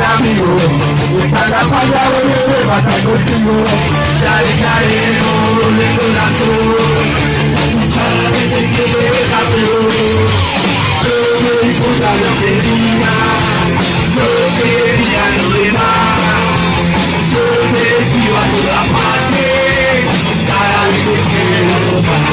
amigo, está la falla, voy a estar contigo. Dale, dale, no, de corazón. Muchas veces que me campeón, no me importa lo que digan, no quería lo demás. Yo me sigo a toda parte, cada vez que quiero más.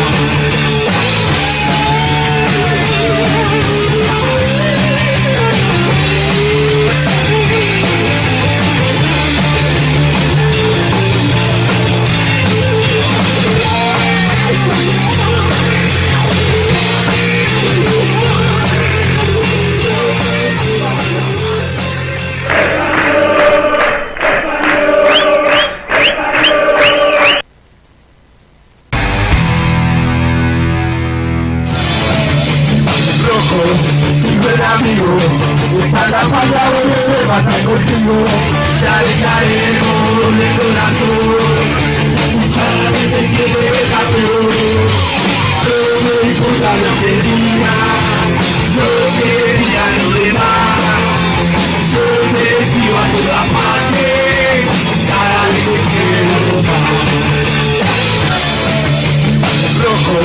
Amigo, está la falla, voy a estar contigo. Dale, dale, no, de corazón. Muchas veces que me campeón, no me importa lo que digan, no quería lo demás. Yo me sigo a toda parte, cada vez que quiero más. Rojo,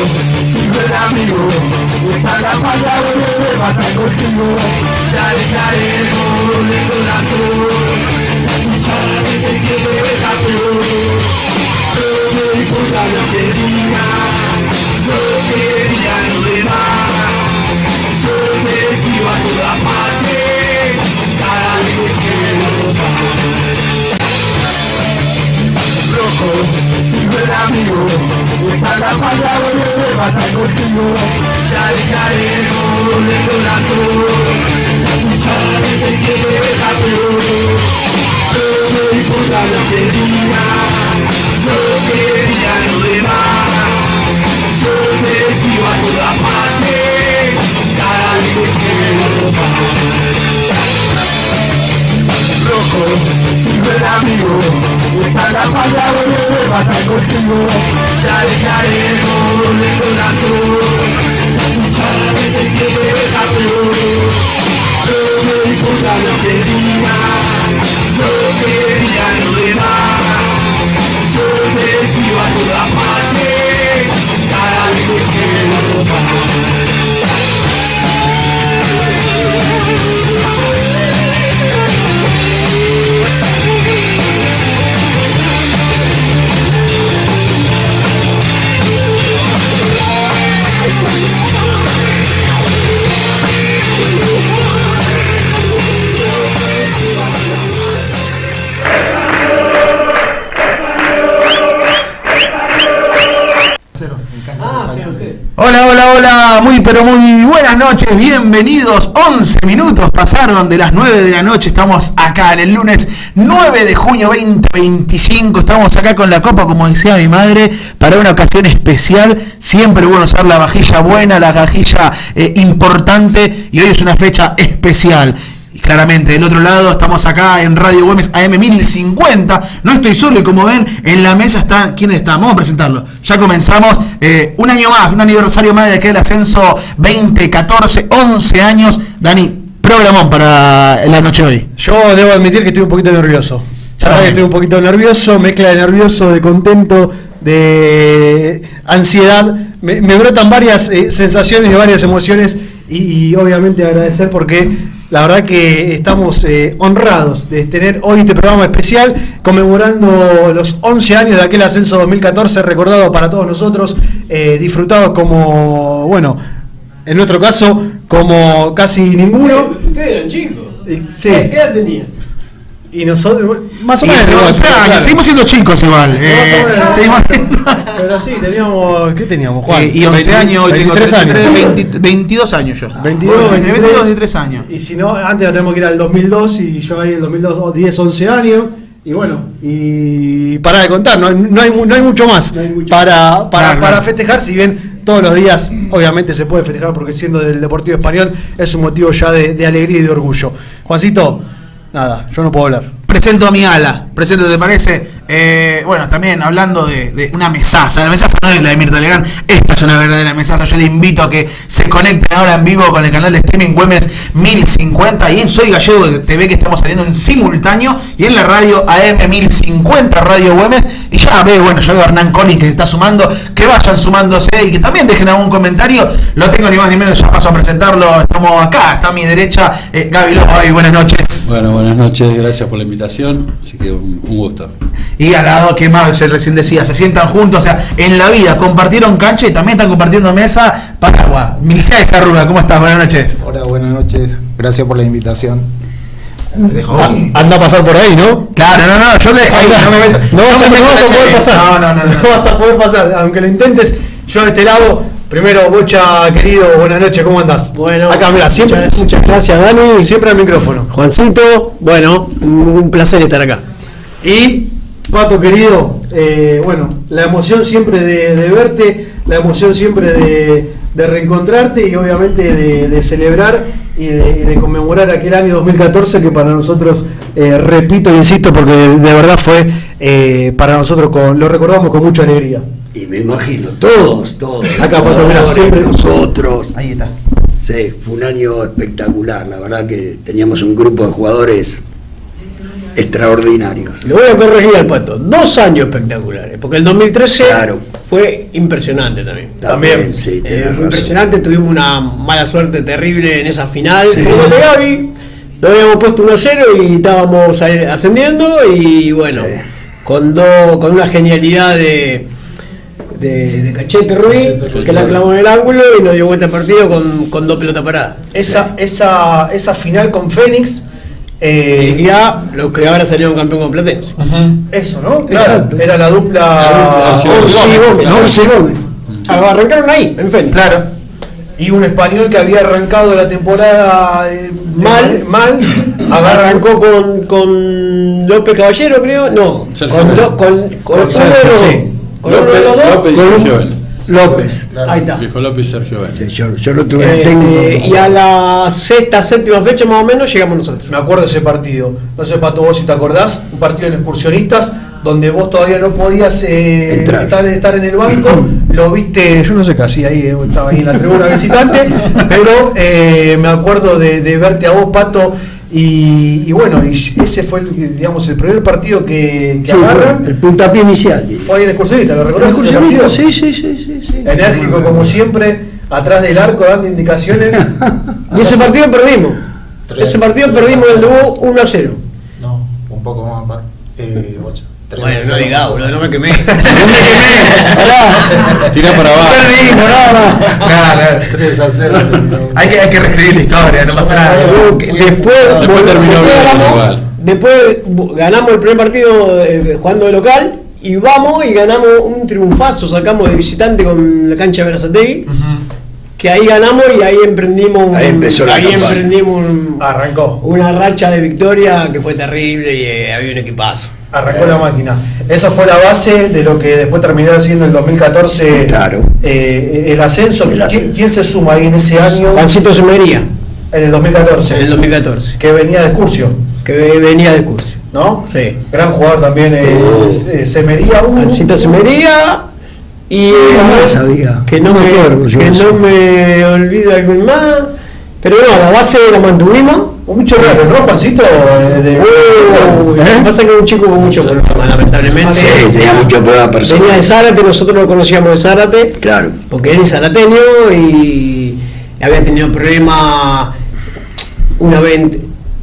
el amigo, está la falla, voy a estar contigo. Dale, dale, no, de corazón. Muchas veces que me campeón, no me importa lo que digan, no quería lo demás. Yo me sigo a toda parte, cada vez que quiero más. Rojo, el amigo, está la falla, voy a estar contigo. Dale, dale, no, de corazón. Muchas veces que me campeón, no me importa lo que digan, no quería lo demás. Yo me sigo a toda parte, cada vez que quiero más. Rojo, el amigo, está la falla, voy a estar contigo. Dale, dale, no, de corazón. Muchas veces que me campeón, no me importa lo que digan, no quería lo demás. Yo me sigo a toda parte, cada vez que quiero más. Hola, hola, hola, muy pero muy buenas noches, bienvenidos. 11 minutos pasaron de las 9 de la noche, estamos acá en el lunes 9 de junio 2025, estamos acá con la copa, como decía mi madre, para una ocasión especial. Siempre bueno usar la vajilla buena, la vajilla importante, y hoy es una fecha especial. Y claramente del otro lado estamos acá en Radio Güemes AM 1050. No estoy solo y como ven en la mesa están. ¿Quiénes están? Vamos a presentarlo. Ya comenzamos un año más, un aniversario más de aquel ascenso 2014, 11 años. Dani, programón para la noche de hoy. Yo debo admitir que estoy un poquito nervioso. Estoy un poquito nervioso, mezcla de nervioso, de contento, de ansiedad. Me brotan varias sensaciones y varias emociones y obviamente agradecer porque la verdad que estamos honrados de tener hoy este programa especial conmemorando los 11 años de aquel ascenso 2014, recordado para todos nosotros, disfrutados como, bueno, en nuestro caso, como casi ninguno. Ustedes eran chicos. Sí. ¿Qué edad tenían? Y nosotros, más o Y menos. claro, seguimos siendo chicos igual. Pero sí, teníamos. ¿Qué teníamos, Juan? Y 11 años, hoy tengo 23 años. 22 años yo. 22, 23 años. Y si no, antes nos tenemos que ir al 2002 y yo ahí en el 2002, 10, 11 años. Y bueno, y para de contar, no hay mucho más para festejar, si bien todos los días obviamente se puede festejar porque siendo del Deportivo Español es un motivo ya de alegría y de orgullo. Juancito, nada, yo no puedo hablar. Presento a mi ala, ¿te parece? Bueno, también hablando de una mesaza. La mesaza no es la de Mirta Legrand, esta es una verdadera mesaza. Yo le invito a que se conecten ahora en vivo con el canal de streaming Güemes 1050 y en Soy Gallego TV, que estamos saliendo en simultáneo, y en la radio AM 1050 Radio Güemes. Y ya veo a Hernán Collins que se está sumando, que vayan sumándose y que también dejen algún comentario. Lo tengo ni más ni menos, ya paso a presentarlo. Estamos acá, está a mi derecha, Gaby López. Buenas noches. Bueno, buenas noches, gracias por la invitación, así que un gusto. Y al lado, que más yo recién decía, se sientan juntos, o sea, en la vida compartieron cancha y también están compartiendo mesa para agua. Milicia de Arruga, ¿cómo estás? Buenas noches. Hola, buenas noches, gracias por la invitación. Anda a pasar por ahí, ¿no? Claro, no, yo le dejo ahí, no me meto. No vas a poder pasar. No vas a poder pasar, aunque lo intentes. Yo de este lado, primero, Bocha, querido, buenas noches, ¿cómo andás? Bueno, acá, mira, siempre. Muchas gracias, Dani. Siempre al micrófono. Juancito, bueno, un placer estar acá. Y, Pato, querido, la emoción siempre de verte, la emoción siempre de reencontrarte y obviamente de celebrar y de conmemorar aquel año 2014 que para nosotros, repito e insisto, porque de verdad fue para nosotros, lo recordamos con mucha alegría. Y me imagino, todos. Acá, Pato, mirá, siempre nosotros. Ahí está. Sí, fue un año espectacular, la verdad que teníamos un grupo de jugadores extraordinarios. Le voy a corregir al Pato, 2 años espectaculares, porque el 2013 Claro. fue impresionante también. También, sí, tenés razón. Impresionante, tuvimos una mala suerte terrible en esa final. Sí. Con el de Gaby, lo habíamos puesto 1-0 y estábamos ascendiendo y bueno, Sí. con una genialidad de Cachete Ruiz, que la clavó en el ángulo y nos dio vuelta al partido con 2 pelotas paradas. Esa final con Fénix. Dirigía lo que ahora salió un campeón con Platense. Eso, ¿no? Claro, era la dupla Orsi Gómez. Arrancaron ahí, en Fénix. Claro. y un español que había arrancado la temporada mal. Arrancó con López Caballero, creo. No, Sergio con López y Sergio Vélez. López. Claro. Ahí está. Dijo López y Sergio Vélez. Yo no tuve técnico. Y a la sexta, séptima fecha más o menos llegamos nosotros. Me acuerdo de ese partido. No sé, Pato, vos si te acordás, un partido en excursionistas donde vos todavía no podías estar en el banco, lo viste, yo no sé qué hacía ahí, estaba ahí en la tribuna visitante, pero me acuerdo de verte a vos, Pato, y bueno, y ese fue digamos el primer partido que agarran. El puntapié inicial. Fue ahí en excursionista, ¿lo recordás? Sí. Enérgico como siempre, atrás del arco dando indicaciones. Y ese partido perdimos. Ese partido perdimos el debut 1-0. No, un poco más, 8. Bueno, no digas, boludo, no me quemé. Tira para abajo. Hay que reescribir la historia, no pasa nada. Después terminó bien igual. Después ganamos el primer partido jugando de local y vamos y ganamos un triunfazo, sacamos de visitante con la cancha de Berazategui. Que ahí ganamos y ahí emprendimos Arrancó. una racha de victoria que fue terrible y había un equipazo. Arrancó la máquina. Esa fue la base de lo que después terminó siendo el 2014. Claro. El ascenso. El ascenso. ¿Quién se suma ahí en ese año? Juancito Semería, En el 2014. en el 2014, Que venía de Excursio, que venía de curso. ¿no? Sí. Gran jugador también. Semería. Juancito Semería y No sabía. que no me acuerdo yo que de eso. no me olvido algún más. Pero no, la base la mantuvimos. Mucho raro, ¿no, Juancito? Lo que pasa es que es un chico con mucho problema, lamentablemente. Sí, tenía mucho problema personal. Venía de Zárate, nosotros lo conocíamos de Zárate, Claro. porque él es zarateño y había tenido problemas una vez.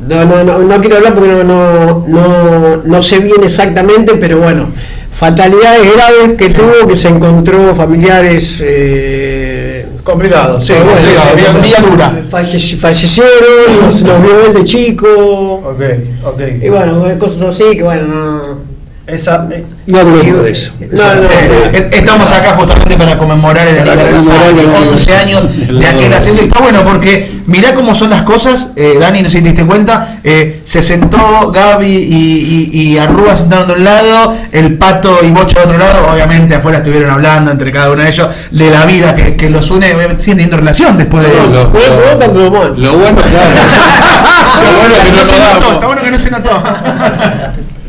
No quiero hablar porque no sé bien exactamente, pero bueno, fatalidades graves que tuvo, que se encontró familiares. Complicado, sí. Bueno, Vía dura. Fallecieron, los vio él de chico. Ok. Y bueno, cosas así que bueno, no. No hablemos de eso. No. Estamos acá justamente para conmemorar el aniversario, 11 años de aquel ascenso. Y está bueno porque mirá cómo son las cosas, Dani, no sé si te diste cuenta, se sentó Gaby y Arrúa sentando a un lado, el Pato y Bocha de otro lado, obviamente afuera estuvieron hablando entre cada uno de ellos de la vida que los une, siguen teniendo relación después de... Lo bueno, claro. Lo bueno es que no se nos notó, damos. está bueno que no se notó.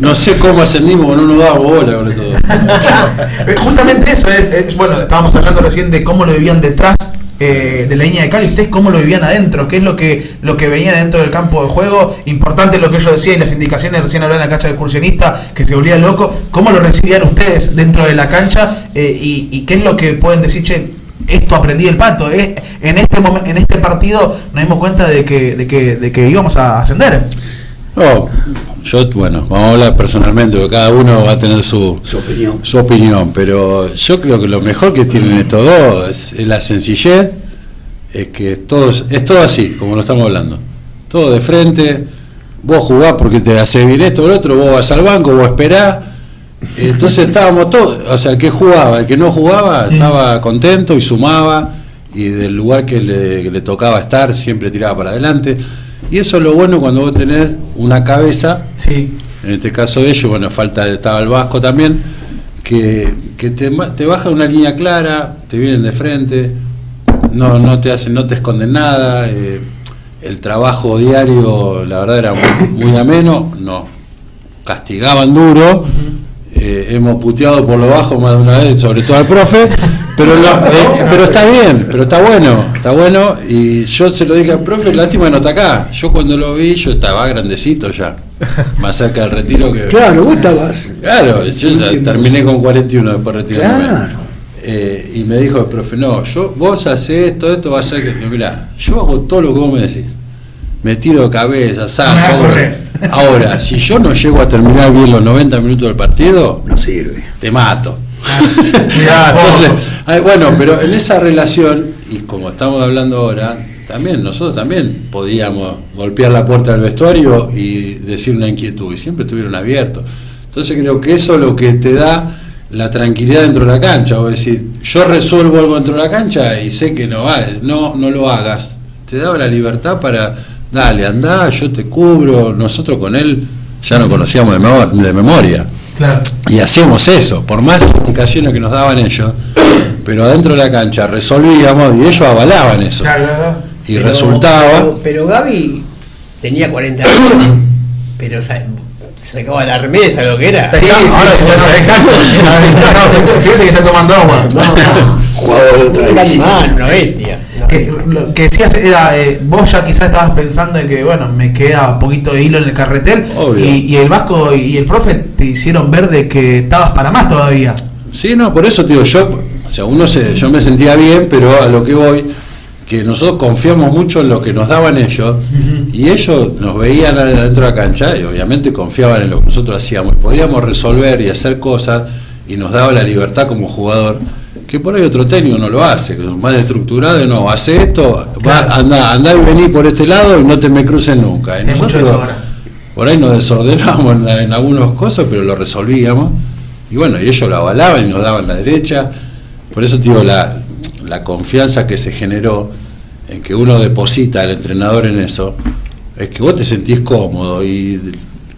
No sé cómo ascendimos, no nos daba bola con todo. Justamente eso es, bueno, estábamos hablando recién de cómo lo vivían detrás de la línea de cal, y ustedes cómo lo vivían adentro, qué es lo que venía dentro del campo de juego. Importante lo que ellos decían, las indicaciones, recién hablaban en la cancha de excursionista, que se volvía loco. ¿Cómo lo recibían ustedes dentro de la cancha? Y qué es lo que pueden decir, che, esto aprendí el Pato, en este partido nos dimos cuenta de que íbamos a ascender? No, yo, bueno, vamos a hablar personalmente, porque cada uno va a tener su opinión, pero yo creo que lo mejor que tienen estos dos es la sencillez, es que es todo así, como lo estamos hablando, todo de frente, vos jugás porque te hace bien esto o lo otro, vos vas al banco, vos esperás, entonces estábamos todos, o sea, el que jugaba, el que no jugaba, estaba contento y sumaba, y del lugar que le tocaba estar, siempre tiraba para adelante. Y eso es lo bueno cuando vos tenés una cabeza, sí. En este caso de ellos, bueno, estaba el Vasco también, que te baja una línea clara, te vienen de frente, no te esconden nada, el trabajo diario, la verdad, era muy ameno, nos castigaban duro, hemos puteado por lo bajo más de una vez, sobre todo al profe, pero está bien, pero está bueno, y yo se lo dije al profe, lástima que no está acá. Yo cuando lo vi, yo estaba grandecito ya, más cerca del retiro que... Claro, vos estabas... Claro, yo ya terminé con 41 después de retirarme. Claro. Y me dijo el profe, no, vos hacés esto va a ser que... Mirá, yo hago todo lo que vos me decís. Me tiro de cabeza, saco. Ahora, si yo no llego a terminar bien los 90 minutos del partido, no sirve. Te mato. Entonces, bueno, pero en esa relación, y como estamos hablando ahora, nosotros también podíamos golpear la puerta del vestuario y decir una inquietud, y siempre estuvieron abiertos. Entonces creo que eso es lo que te da la tranquilidad dentro de la cancha. Vos decís, yo resuelvo algo dentro de la cancha y sé que no lo hagas. Te daba la libertad para, dale, andá, yo te cubro. Nosotros con él ya nos conocíamos de memoria. Claro. Y hacíamos eso, por más indicaciones que nos daban ellos, pero adentro de la cancha resolvíamos y ellos avalaban eso. Claro. Y resultaba. Pero Gaby tenía 40 años, pero se acaba la remesa, ¿sabes lo que era? Sí, fíjate que está tomando agua. Jugador de otra división. Una bestia. Lo que decías era, vos ya quizás estabas pensando en que, bueno, me queda un poquito de hilo en el carretel, y el Vasco y el profe te hicieron ver de que estabas para más todavía. Sí, no, por eso, tío, yo me sentía bien, pero a lo que voy, que nosotros confiamos mucho en lo que nos daban ellos, y ellos nos veían adentro de la cancha y obviamente confiaban en lo que nosotros hacíamos, podíamos resolver y hacer cosas, y nos daba la libertad como jugador, que por ahí otro técnico no lo hace, que es más estructurado, no, hace esto, claro. Andá y vení por este lado y no te me cruces nunca. Y nosotros por ahí nos desordenamos en algunas cosas, pero lo resolvíamos, y bueno, y ellos lo avalaban y nos daban la derecha. Por eso, tío, la confianza que se generó en que uno deposita al entrenador en eso, es que vos te sentís cómodo y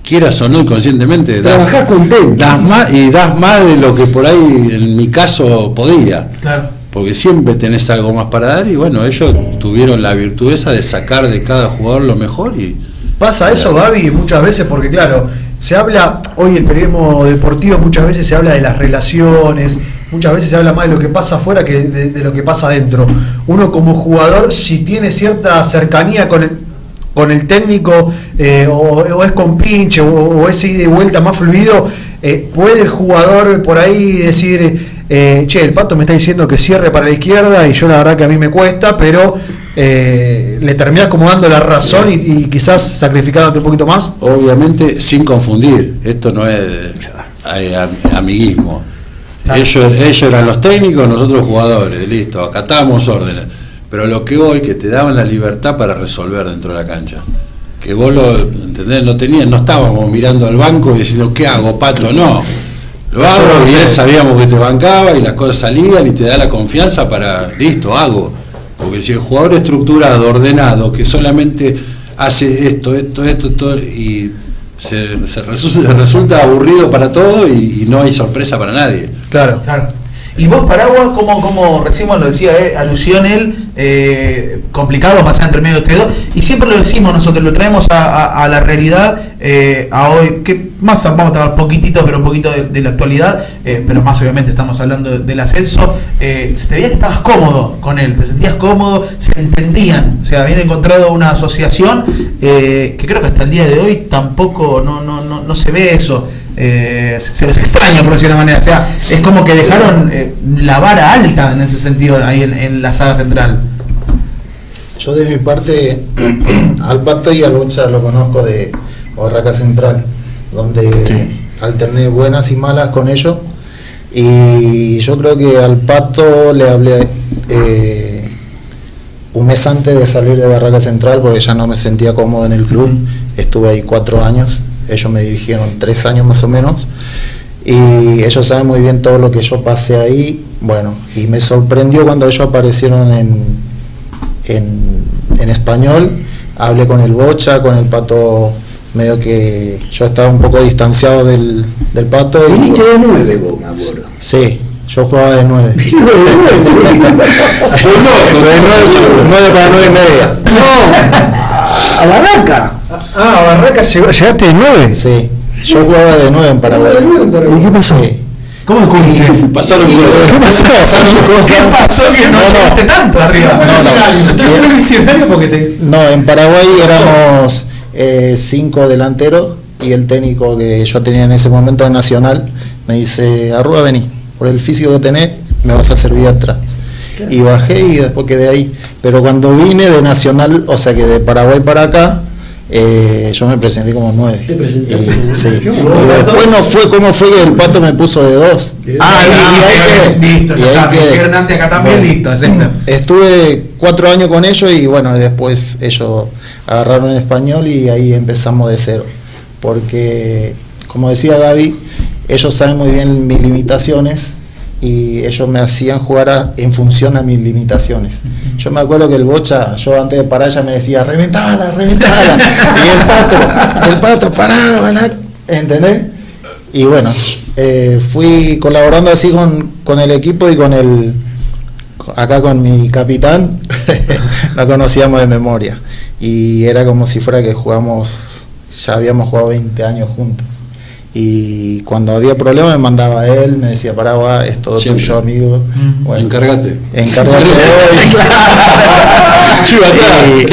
quieras o no inconscientemente das más de lo que por ahí en mi caso podía. Claro. Porque siempre tenés algo más para dar, y bueno, ellos tuvieron la virtud esa de sacar de cada jugador lo mejor. Y pasa eso, Gaby, muchas veces, porque claro, se habla hoy en el periodismo deportivo, muchas veces se habla de las relaciones, muchas veces se habla más de lo que pasa afuera que de lo que pasa adentro. Uno como jugador, si tiene cierta cercanía con el técnico, o es con pinche, o es ida y vuelta más fluido, puede el jugador por ahí decir, che, el Pato me está diciendo que cierre para la izquierda, y yo la verdad que a mí me cuesta, pero le terminás como dando la razón y quizás sacrificándote un poquito más. Obviamente sin confundir, esto no es amiguismo. Ellos eran los técnicos, nosotros jugadores, listo, acatamos órdenes. Pero lo que hoy, que te daban la libertad para resolver dentro de la cancha, que vos lo entendés, no estábamos mirando al banco y diciendo ¿qué hago, Pato? No, lo hago, y él sabíamos que te bancaba y las cosas salían, y te da la confianza para, listo, hago. Porque si el jugador estructurado, ordenado, que solamente hace esto y se resulta aburrido para todo, y no hay sorpresa para nadie. Claro. Y vos, Paraguas, como recién lo decía, alusión él, complicado pasar entre medio de ustedes dos, y siempre lo decimos nosotros, lo traemos a la realidad, a hoy, que más vamos a hablar poquitito, pero un poquito de la actualidad, pero más obviamente estamos hablando del ascenso. Se te veía que estabas cómodo con él, te sentías cómodo, se entendían, o sea, habían encontrado una asociación que creo que hasta el día de hoy tampoco no se ve eso. Se les extraña, por decirlo de una manera, o sea, es como que dejaron la vara alta en ese sentido ahí en la saga central. Yo de mi parte al Pato y al Bocha lo conozco de Barraca Central, donde alterné buenas y malas con ellos, y yo creo que al Pato le hablé un mes antes de salir de Barraca Central porque ya no me sentía cómodo en el club. Estuve ahí 4 años, ellos me dirigieron 3 años más o menos, y ellos saben muy bien todo lo que yo pasé ahí. Bueno, y me sorprendió cuando ellos aparecieron en Español. Hablé con el Bocha, con el Pato, medio que yo estaba un poco distanciado del Pato. Viniste de 9 vos, me acuerdo. Sí, yo jugaba de 9. 9 para 9 y media. No, a Barraca. A Barraca llegaste de 9. Sí, yo jugaba de 9 en Paraguay. ¿Y qué pasó? Sí. ¿Cómo descubriste? Pasaron cosas. ¿Qué pasó que no llegaste tanto arriba? No fue visionario porque No, en Paraguay éramos 5 delanteros, y el técnico que yo tenía en ese momento en Nacional me dice: Arrua, vení, por el físico que tenés me vas a servir atrás. Y bajé y después quedé ahí. Pero cuando vine de Nacional, o sea que de Paraguay para acá, yo me presenté como 9. ¿Te presentaste? Sí. Y después no fue como fue que el Pato me puso de 2. Y ahí listo, ya está. Dijeron antes acá también, listo, es esta. Estuve 4 años con ellos, y bueno, después ellos agarraron el Español y ahí empezamos de cero. Porque, como decía Gaby, ellos saben muy bien mis limitaciones, y ellos me hacían jugar en función a mis limitaciones. Yo me acuerdo que el Bocha, yo antes de parar ya me decía: reventala. Y el Pato, pará, ¿entendés? Y bueno, fui colaborando así con el equipo y acá con mi capitán. Nos conocíamos de memoria, y era como si fuera que ya habíamos jugado 20 años juntos. Y cuando había problemas me mandaba a él, me decía: Paraguas, es todo tuyo, amigo. Bueno, Encárgate. Y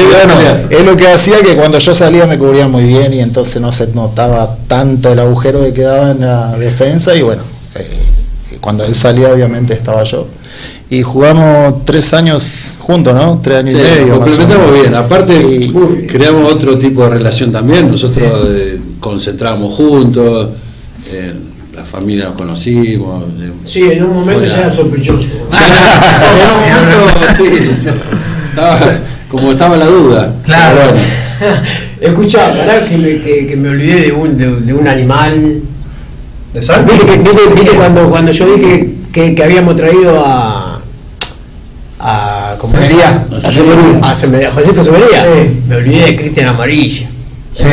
bueno, es lo que hacía que cuando yo salía me cubría muy bien, y entonces no se notaba tanto el agujero que quedaba en la defensa. Y bueno, cuando él salía obviamente estaba yo. Y jugamos 3 años juntos, ¿no? 3 años y medio. Complementamos bien. Aparte, creamos otro tipo de relación también. Nosotros concentrábamos juntos, la familia nos conocimos. Sí, en un momento ya era sospechoso. En un momento, sí. Como estaba la duda. Claro. Bueno. Escuchá, pará que me olvidé de un animal. ¿De Santi? ¿Viste cuando yo vi que habíamos traído a ¿cómo Semería. A José Semería? Sí. Me olvidé de Cristian Amarilla. Sí,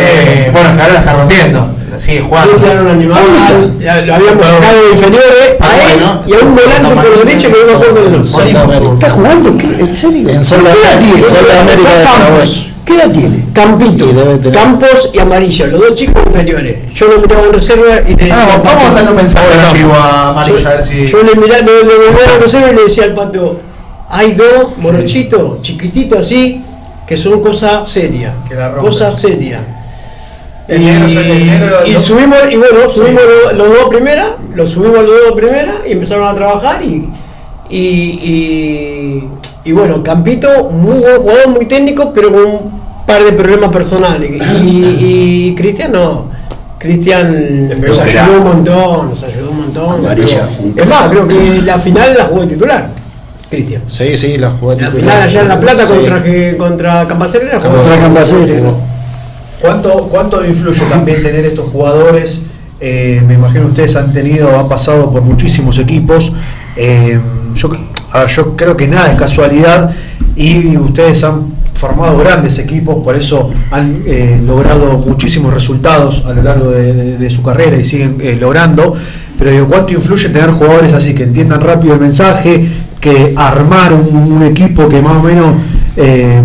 bueno, que ahora la está rompiendo, sigue jugando. Cristian era un animal, lo habíamos sacado de inferiores a él y a un volante por derecho que no me acuerdo de los. ¿Estás jugando? ¿En serio? En Sol de América de Paraguay. ¿Qué edad tiene? Campito, Y debe tener- Campos y Amarillo, los dos chicos inferiores. Yo lo miraba en reserva y le decía. Vamos a darle un mensaje en vivo a Mario, a ver si. Yo le miraba en reserva y le decía al Pato: hay 2 morochitos, chiquititos así, que son cosas serias. Que la rompen. Cosas serias. El negro, Y subimos, y bueno, subimos los 2 a primera, los subimos los 2 a primera y empezaron a trabajar y bueno, Campito, muy buen jugador, muy técnico, pero con un par de problemas personales. Y Cristian no. Cristian nos ayudó un montón. Amarilla. Es más, creo que la final la jugó de titular, Cristian. Sí, la jugó La titular. final allá en La Plata Sí. contra Campacerera jugó. Contra Campacerera. ¿Cuánto influye también tener estos jugadores? Me imagino ustedes han pasado por muchísimos equipos. Yo creo que nada es casualidad, y ustedes han formado grandes equipos, por eso han logrado muchísimos resultados a lo largo de su carrera y siguen logrando. pero digo, ¿cuánto influye tener jugadores así que entiendan rápido el mensaje, que armar un equipo que más o menos,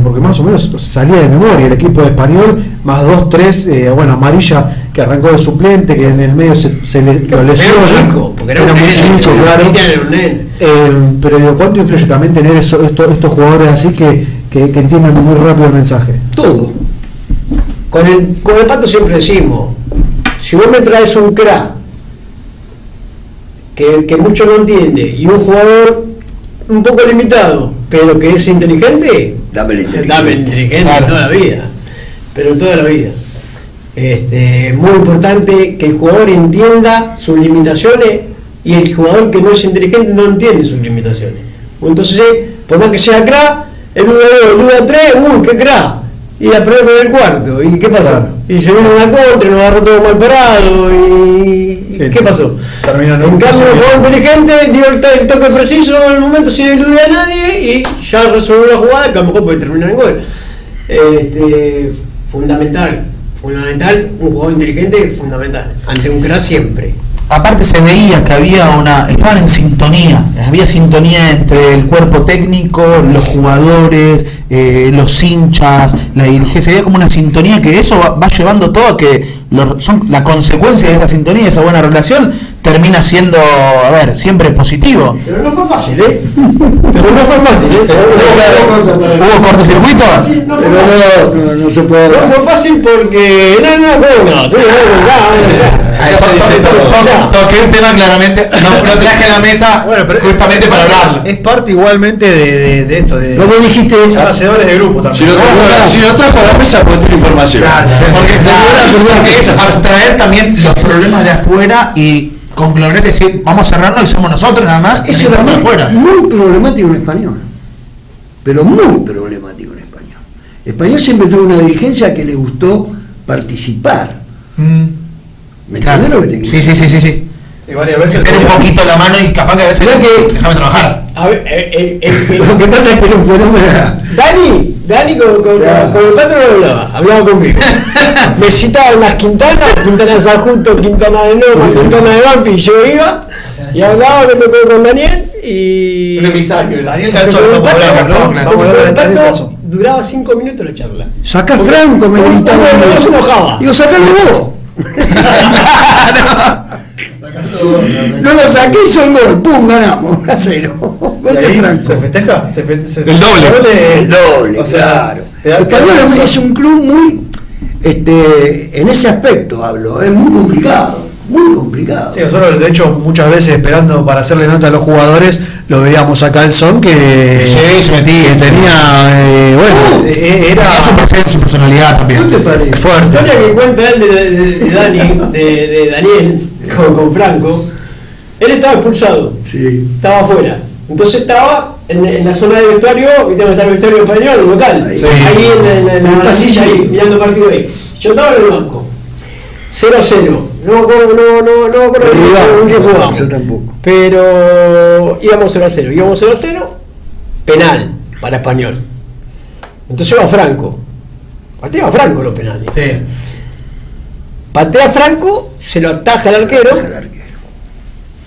porque más o menos salía de memoria el equipo de Español, más 2, 3, bueno, Amarilla que arrancó de suplente, que en el medio se lo lesionó, chico, porque era muy chico, claro. Pero digo, ¿cuánto influye también tener estos jugadores así que entiendan muy rápido el mensaje? Todo. Con el Pato siempre decimos, si vos me traes un crack que mucho no entiende y un jugador un poco limitado, pero que es inteligente, Dame el inteligente. dame el inteligente Claro. toda la vida, pero toda la vida. Muy importante que el jugador entienda sus limitaciones y el jugador que no es inteligente no entiende sus limitaciones. Entonces, por más que sea crack, el 1-2, el 1-3, ¡uy, qué crack! Y la prueba con el cuarto, ¿y qué pasó? Claro. Y se vino una contra, nos agarró todo mal parado, y Sí, ¿qué pasó? terminan En cambio, el jugador inteligente dio el toque preciso en el momento sin eludir a nadie y ya resolvió la jugada, que a lo mejor puede terminar en gol. Fundamental, un jugador inteligente fundamental, ante un crack siempre. Aparte se veía que estaban en sintonía, había sintonía entre el cuerpo técnico, los jugadores, los hinchas, la dirigencia, se veía como una sintonía que eso va llevando todo a que la consecuencia de esa sintonía, de esa buena relación, termina siendo, siempre positivo. Pero no fue fácil, ¿Hubo cortocircuito? No se puede. No fue fácil porque. Toqué un tema claramente, no lo traje a la mesa justamente para hablarlo. Es parte igualmente de esto, de Como dijiste, hacedores de grupo Si también. lo trajo a la mesa, puede tener información. Porque es abstraer también los problemas de afuera y conglomerar, es decir, vamos cerrando y somos nosotros nada más, eso no era importa afuera. muy problemático en español. Pero muy problemático en español. Español siempre tuvo una dirigencia que le gustó participar. ¿Me entiendes lo que te quiero Sí. Sí, varias veces Meter un poquito la mano y capaz que a veces déjame trabajar. A ver, Lo que pasa es que era un fenómeno. Dani con el Pato no hablaba conmigo. Me citaba en las Quintanas de San Justo, Quintana de Norte, Quintana de Banfield, yo iba y hablaba con Daniel y. Un emisario. Daniel Con Calzón, el vamos a hablar, Pato, ¿no? con Vamos a hablar de el Daniel Pato Calzón. duraba 5 minutos la charla. Saca Franco, me gritaba. No se enojaba. Digo, sacalo vos. No lo saqué y hizo el gol. ¡Pum! Ganamos. 1-0. Gol ¿Y de ahí Franco. se festeja? El doble. El doble, o sea, claro. te da- Español es un club muy, en ese aspecto hablo, es muy complicado, muy complicado. Sí, nosotros de hecho muchas veces esperando para hacerle nota a los jugadores lo veíamos a Calzón que, Sí, se metía. que tenía era Tenía su personalidad también. ¿No te parece? Es La fuerte. historia que cuenta él de Daniel con Franco, él estaba expulsado. Sí. Estaba afuera. Entonces estaba en la zona de vestuario, viste donde está el vestuario español, el local. Ahí. Sí. Ahí en el la pasillo. silla, ahí, mirando el partido ahí. Yo estaba en el banco. 0-0. No acuerdo con quién jugamos. Yo tampoco. Pero íbamos 0-0. Íbamos 0-0. Penal para Español. Entonces va Franco. Patea Franco los penales. Sí. Patea Franco, se lo ataja al arquero.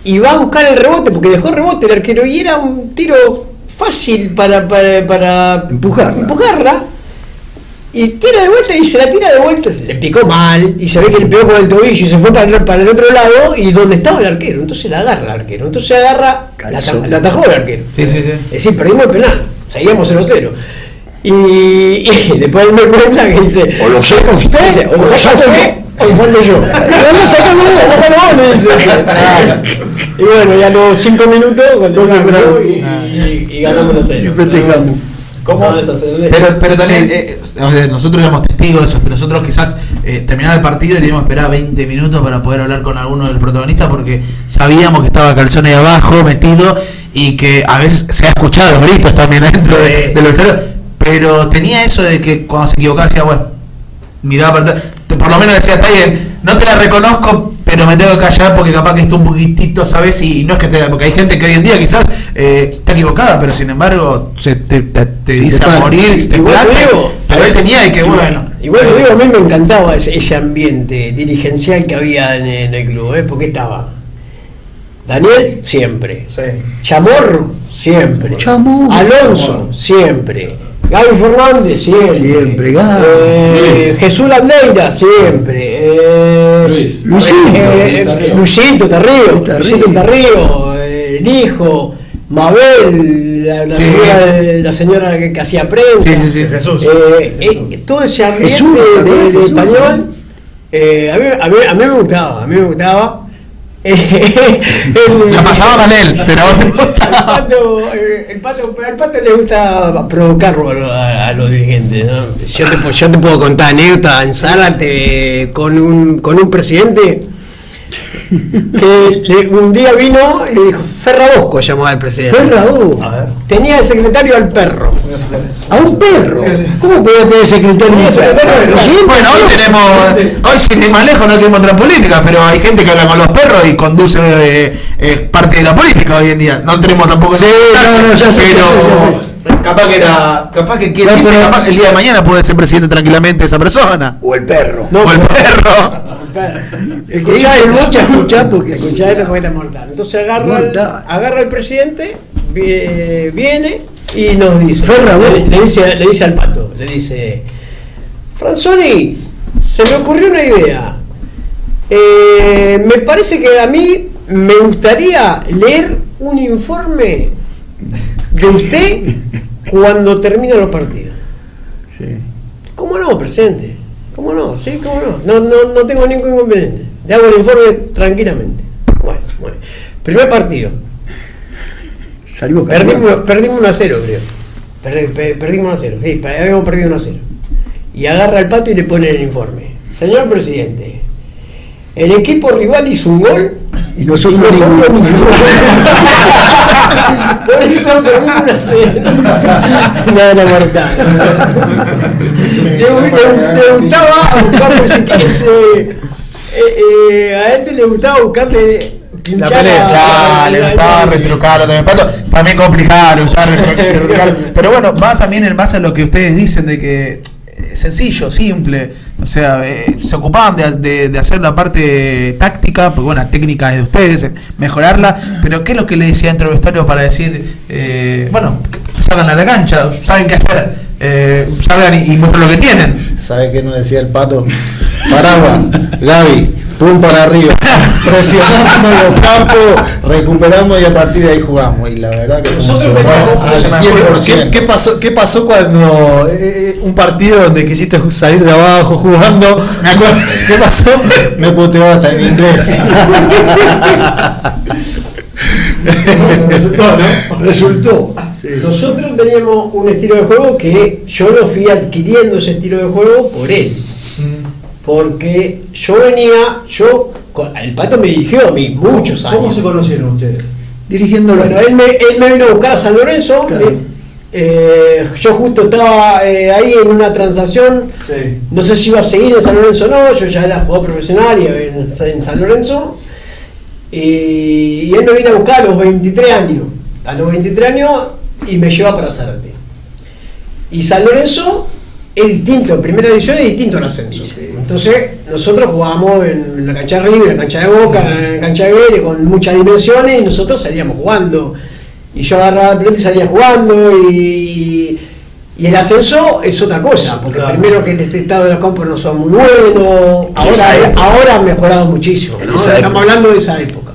Y va a buscar el rebote, porque dejó rebote el arquero y era un tiro fácil para empujarla. Y tira de vuelta y se la tira de vuelta, se le picó mal y se ve que le pegó con el tobillo y se fue para el otro lado y donde estaba el arquero. Entonces la agarra el arquero. Entonces la atajó el arquero. Sí. Es decir, perdimos el penal, seguíamos 0-0. Y después él me cuenta que dice: O lo saca usted, dice, o lo saca usted, o lo saco yo. No lo sacamos vos, me dice. Y bueno, ya los 5 minutos cuando y ganamos 0. Festejamos. ¿Cómo? Pero también, nosotros éramos testigos de eso, pero nosotros quizás terminaba el partido y teníamos que esperar 20 minutos para poder hablar con alguno del protagonista porque sabíamos que estaba Calzón ahí abajo, metido, y que a veces se ha escuchado los gritos también dentro de los estadios, pero tenía eso de que cuando se equivocaba decía, bueno, miraba para atrás, por lo menos decía, está bien, no te la reconozco, pero me tengo que callar porque capaz que está un poquitito, ¿sabes? Y no es que porque hay gente que hoy en día quizás está equivocada, pero sin embargo te dice a morir y te Igual plata, digo, pero él tenía y que bueno. Igual lo digo, a mí me encantaba ese ambiente dirigencial que había en el club, porque estaba Daniel, siempre. Sí. Chamorro, siempre. Chamorro. Alonso, siempre. Gaby Fernández, siempre. Siempre, Gaby. Jesús Landeira, siempre. Luisito Tarrío. El hijo. Mabel, la señora que hacía prensa. Jesús. Todo ese ambiente de español, a mí me gustaba. La pasaba con él, pero al pato le gusta provocarlo a los dirigentes, ¿no? Yo te puedo contar anécdotas en Zárate con un presidente que un día vino y le dijo, Ferrabosco llamaba al presidente. Ferrabosco. Tenía de secretario al perro. ¿A un perro? ¿Cómo podía tener secretario un perro? bueno, hoy sin ir más lejos no tenemos otra política, pero hay gente que habla con los perros y conduce parte de la política hoy en día. No tenemos tampoco ya sé. Capaz que quien dice, capaz que el día de mañana puede ser presidente tranquilamente esa persona. O el perro. O el perro. Escuchá porque Escuchá esto porque está mortal. Entonces agarra al presidente, viene y nos dice, le dice al pato, le dice, Franzoni, se me ocurrió una idea. Me parece que a mí me gustaría leer un informe de usted cuando terminan los partidos. Sí. ¿Cómo no, presidente? ¿Cómo no? Sí, ¿cómo no? No tengo ningún inconveniente. Le hago el informe tranquilamente. Bueno. Primer partido. Perdimos 1-0, creo. Perdimos 1-0. Sí, habíamos perdido 1-0. Y agarra al pato y le pone el informe. Señor presidente, el equipo rival hizo un gol y nosotros ninguno. Por eso perdimos 1-0. Nada mortal. Le gustaba buscarle a este le gustaba buscarle le gustaba retrucarlo también complicado, le gustaba retrucarlo. Pero bueno, va también en base a lo que ustedes dicen de que sencillo, simple, o sea, se ocupaban de hacer la parte táctica, porque bueno, la técnica es de ustedes, mejorarla, pero ¿qué es lo que le decía dentro del vestuario para decir, salgan a la cancha, saben qué hacer, salgan y muestren lo que tienen? ¿Sabe qué nos decía el pato? Paraguas, Gaby, pum para arriba, presionamos los campos, recuperamos y a partir de ahí jugamos. Y la verdad que nosotros al 100%. ¿Qué pasó cuando un partido donde quisiste salir de abajo jugando? ¿Qué pasó? Me puteó hasta en inglés. Resultó. Sí. Nosotros teníamos un estilo de juego que yo lo fui adquiriendo ese estilo de juego por él. Porque el pato me dirigió a mí muchos años. ¿Cómo se conocieron ustedes? Dirigiéndolo. Bueno, él me vino a buscar a San Lorenzo. Claro. Yo justo estaba ahí en una transacción. Sí. No sé si iba a seguir en San Lorenzo o no. Yo ya era jugador profesional y en San Lorenzo. Y él me vino a buscar a los 23 años. A los 23 años y me lleva para Zárate. Y San Lorenzo es distinto, en primera división es distinto al ascenso. Sí. Entonces, nosotros jugábamos en la cancha de River, en la cancha de Boca, en la cancha de Vélez, con muchas dimensiones, y nosotros salíamos jugando. Y yo agarraba la pelota y salía jugando, y el ascenso es otra cosa, porque claro, primero que el estado de los campos no son muy buenos, ahora han mejorado muchísimo, ¿no? Estamos hablando de esa época.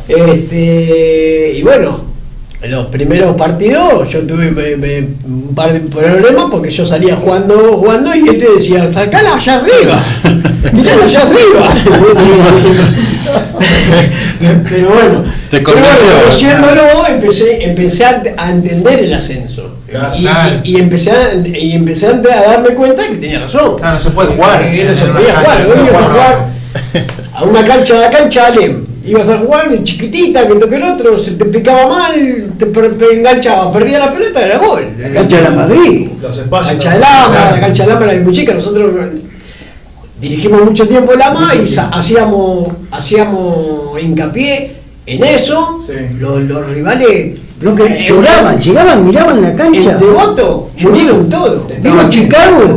Y bueno, en los primeros partidos yo tuve un par de problemas porque yo salía jugando y este decía, sacala allá arriba, mirala allá arriba. Pero bueno, conociéndolo empecé a entender el ascenso. Y empecé a darme cuenta que tenía razón. No se puede jugar. No se podía jugar. A una cancha Alem. Ibas a jugar chiquitita, que toque el otro, se te picaba mal, te enganchaba, perdía la pelota, era gol. La cancha de la Madrid. La cancha de Lama, la cancha de Lama era muy chica. Nosotros dirigimos mucho tiempo el Lama y hacíamos hincapié en eso. Sí. Los rivales Lo que lloraban, llegaban, miraban la cancha. En Devoto murieron todos. Digo, Chicago,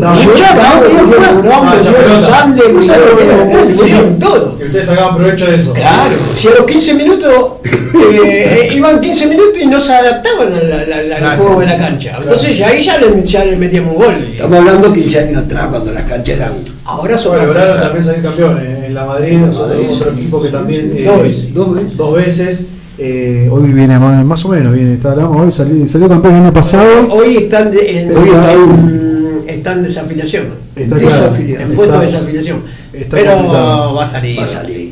murieron todos. Y ustedes sacaban provecho de eso. Claro, si a los 15 minutos iban 15 minutos y no se adaptaban al juego de la cancha. Entonces ahí ya le metíamos un gol. Estamos hablando 15 años atrás, cuando las canchas eran. Ahora son Lograron también salir campeones en la Madrid, otro equipo que también dos veces. Hoy viene más o menos, hoy salió campeón el año pasado. Hoy están en desafiliación. En puesto de desafiliación. Pero complicado. va a salir.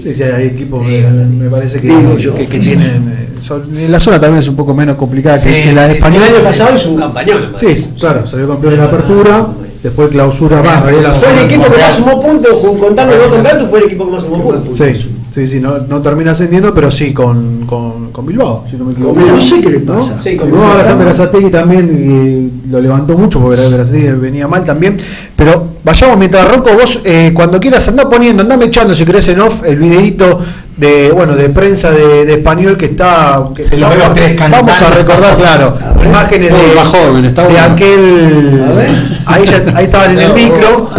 Sí, hay equipos me parece que tienen. En la zona también es un poco menos complicada que la de Español. El año pasado hizo un campañón. Sí, claro, salió campeón de la apertura. Después clausura más. Fue el equipo que más sumó puntos, contando los campeonatos, fue el equipo que más sumó puntos. Sí, no termina ascendiendo, pero sí con Bilbao, si no me equivoco. No sé qué le pasa. Sí, con Bilbao ahora está Berazategui también, y lo levantó mucho porque Berazategui venía mal también. Pero vayamos mientras Rocco, vos cuando quieras andá echando si querés en off el videíto de prensa de Español que está. Que se lo veo a ustedes cantando. Vamos a recordar, claro, imágenes de más joven, está de bueno. aquel. Ahí estaban en el micro.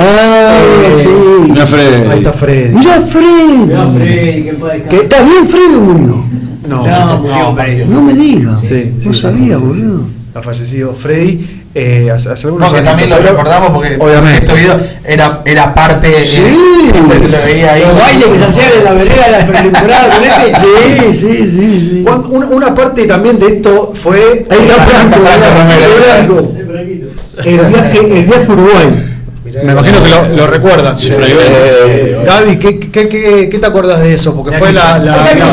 Sí. Mira Freddy. Ahí está Freddy. Mirá Freddy. ¿Qué? ¿Está bien Freddy o murió? No me digas. Sí, no sabía, sí. boludo. Ha fallecido Freddy. Hace algunos No, que años, también lo recordamos porque obviamente este video era parte. Sí. Siempre se lo veía ahí. Los bailes que se hacían en la vereda de la pretemporada con este. Sí. Una parte también de esto fue. Ahí está Franco. El viaje a Uruguay. Me imagino que lo recuerdan. Gaby, ¿qué te acuerdas de eso? Porque fue la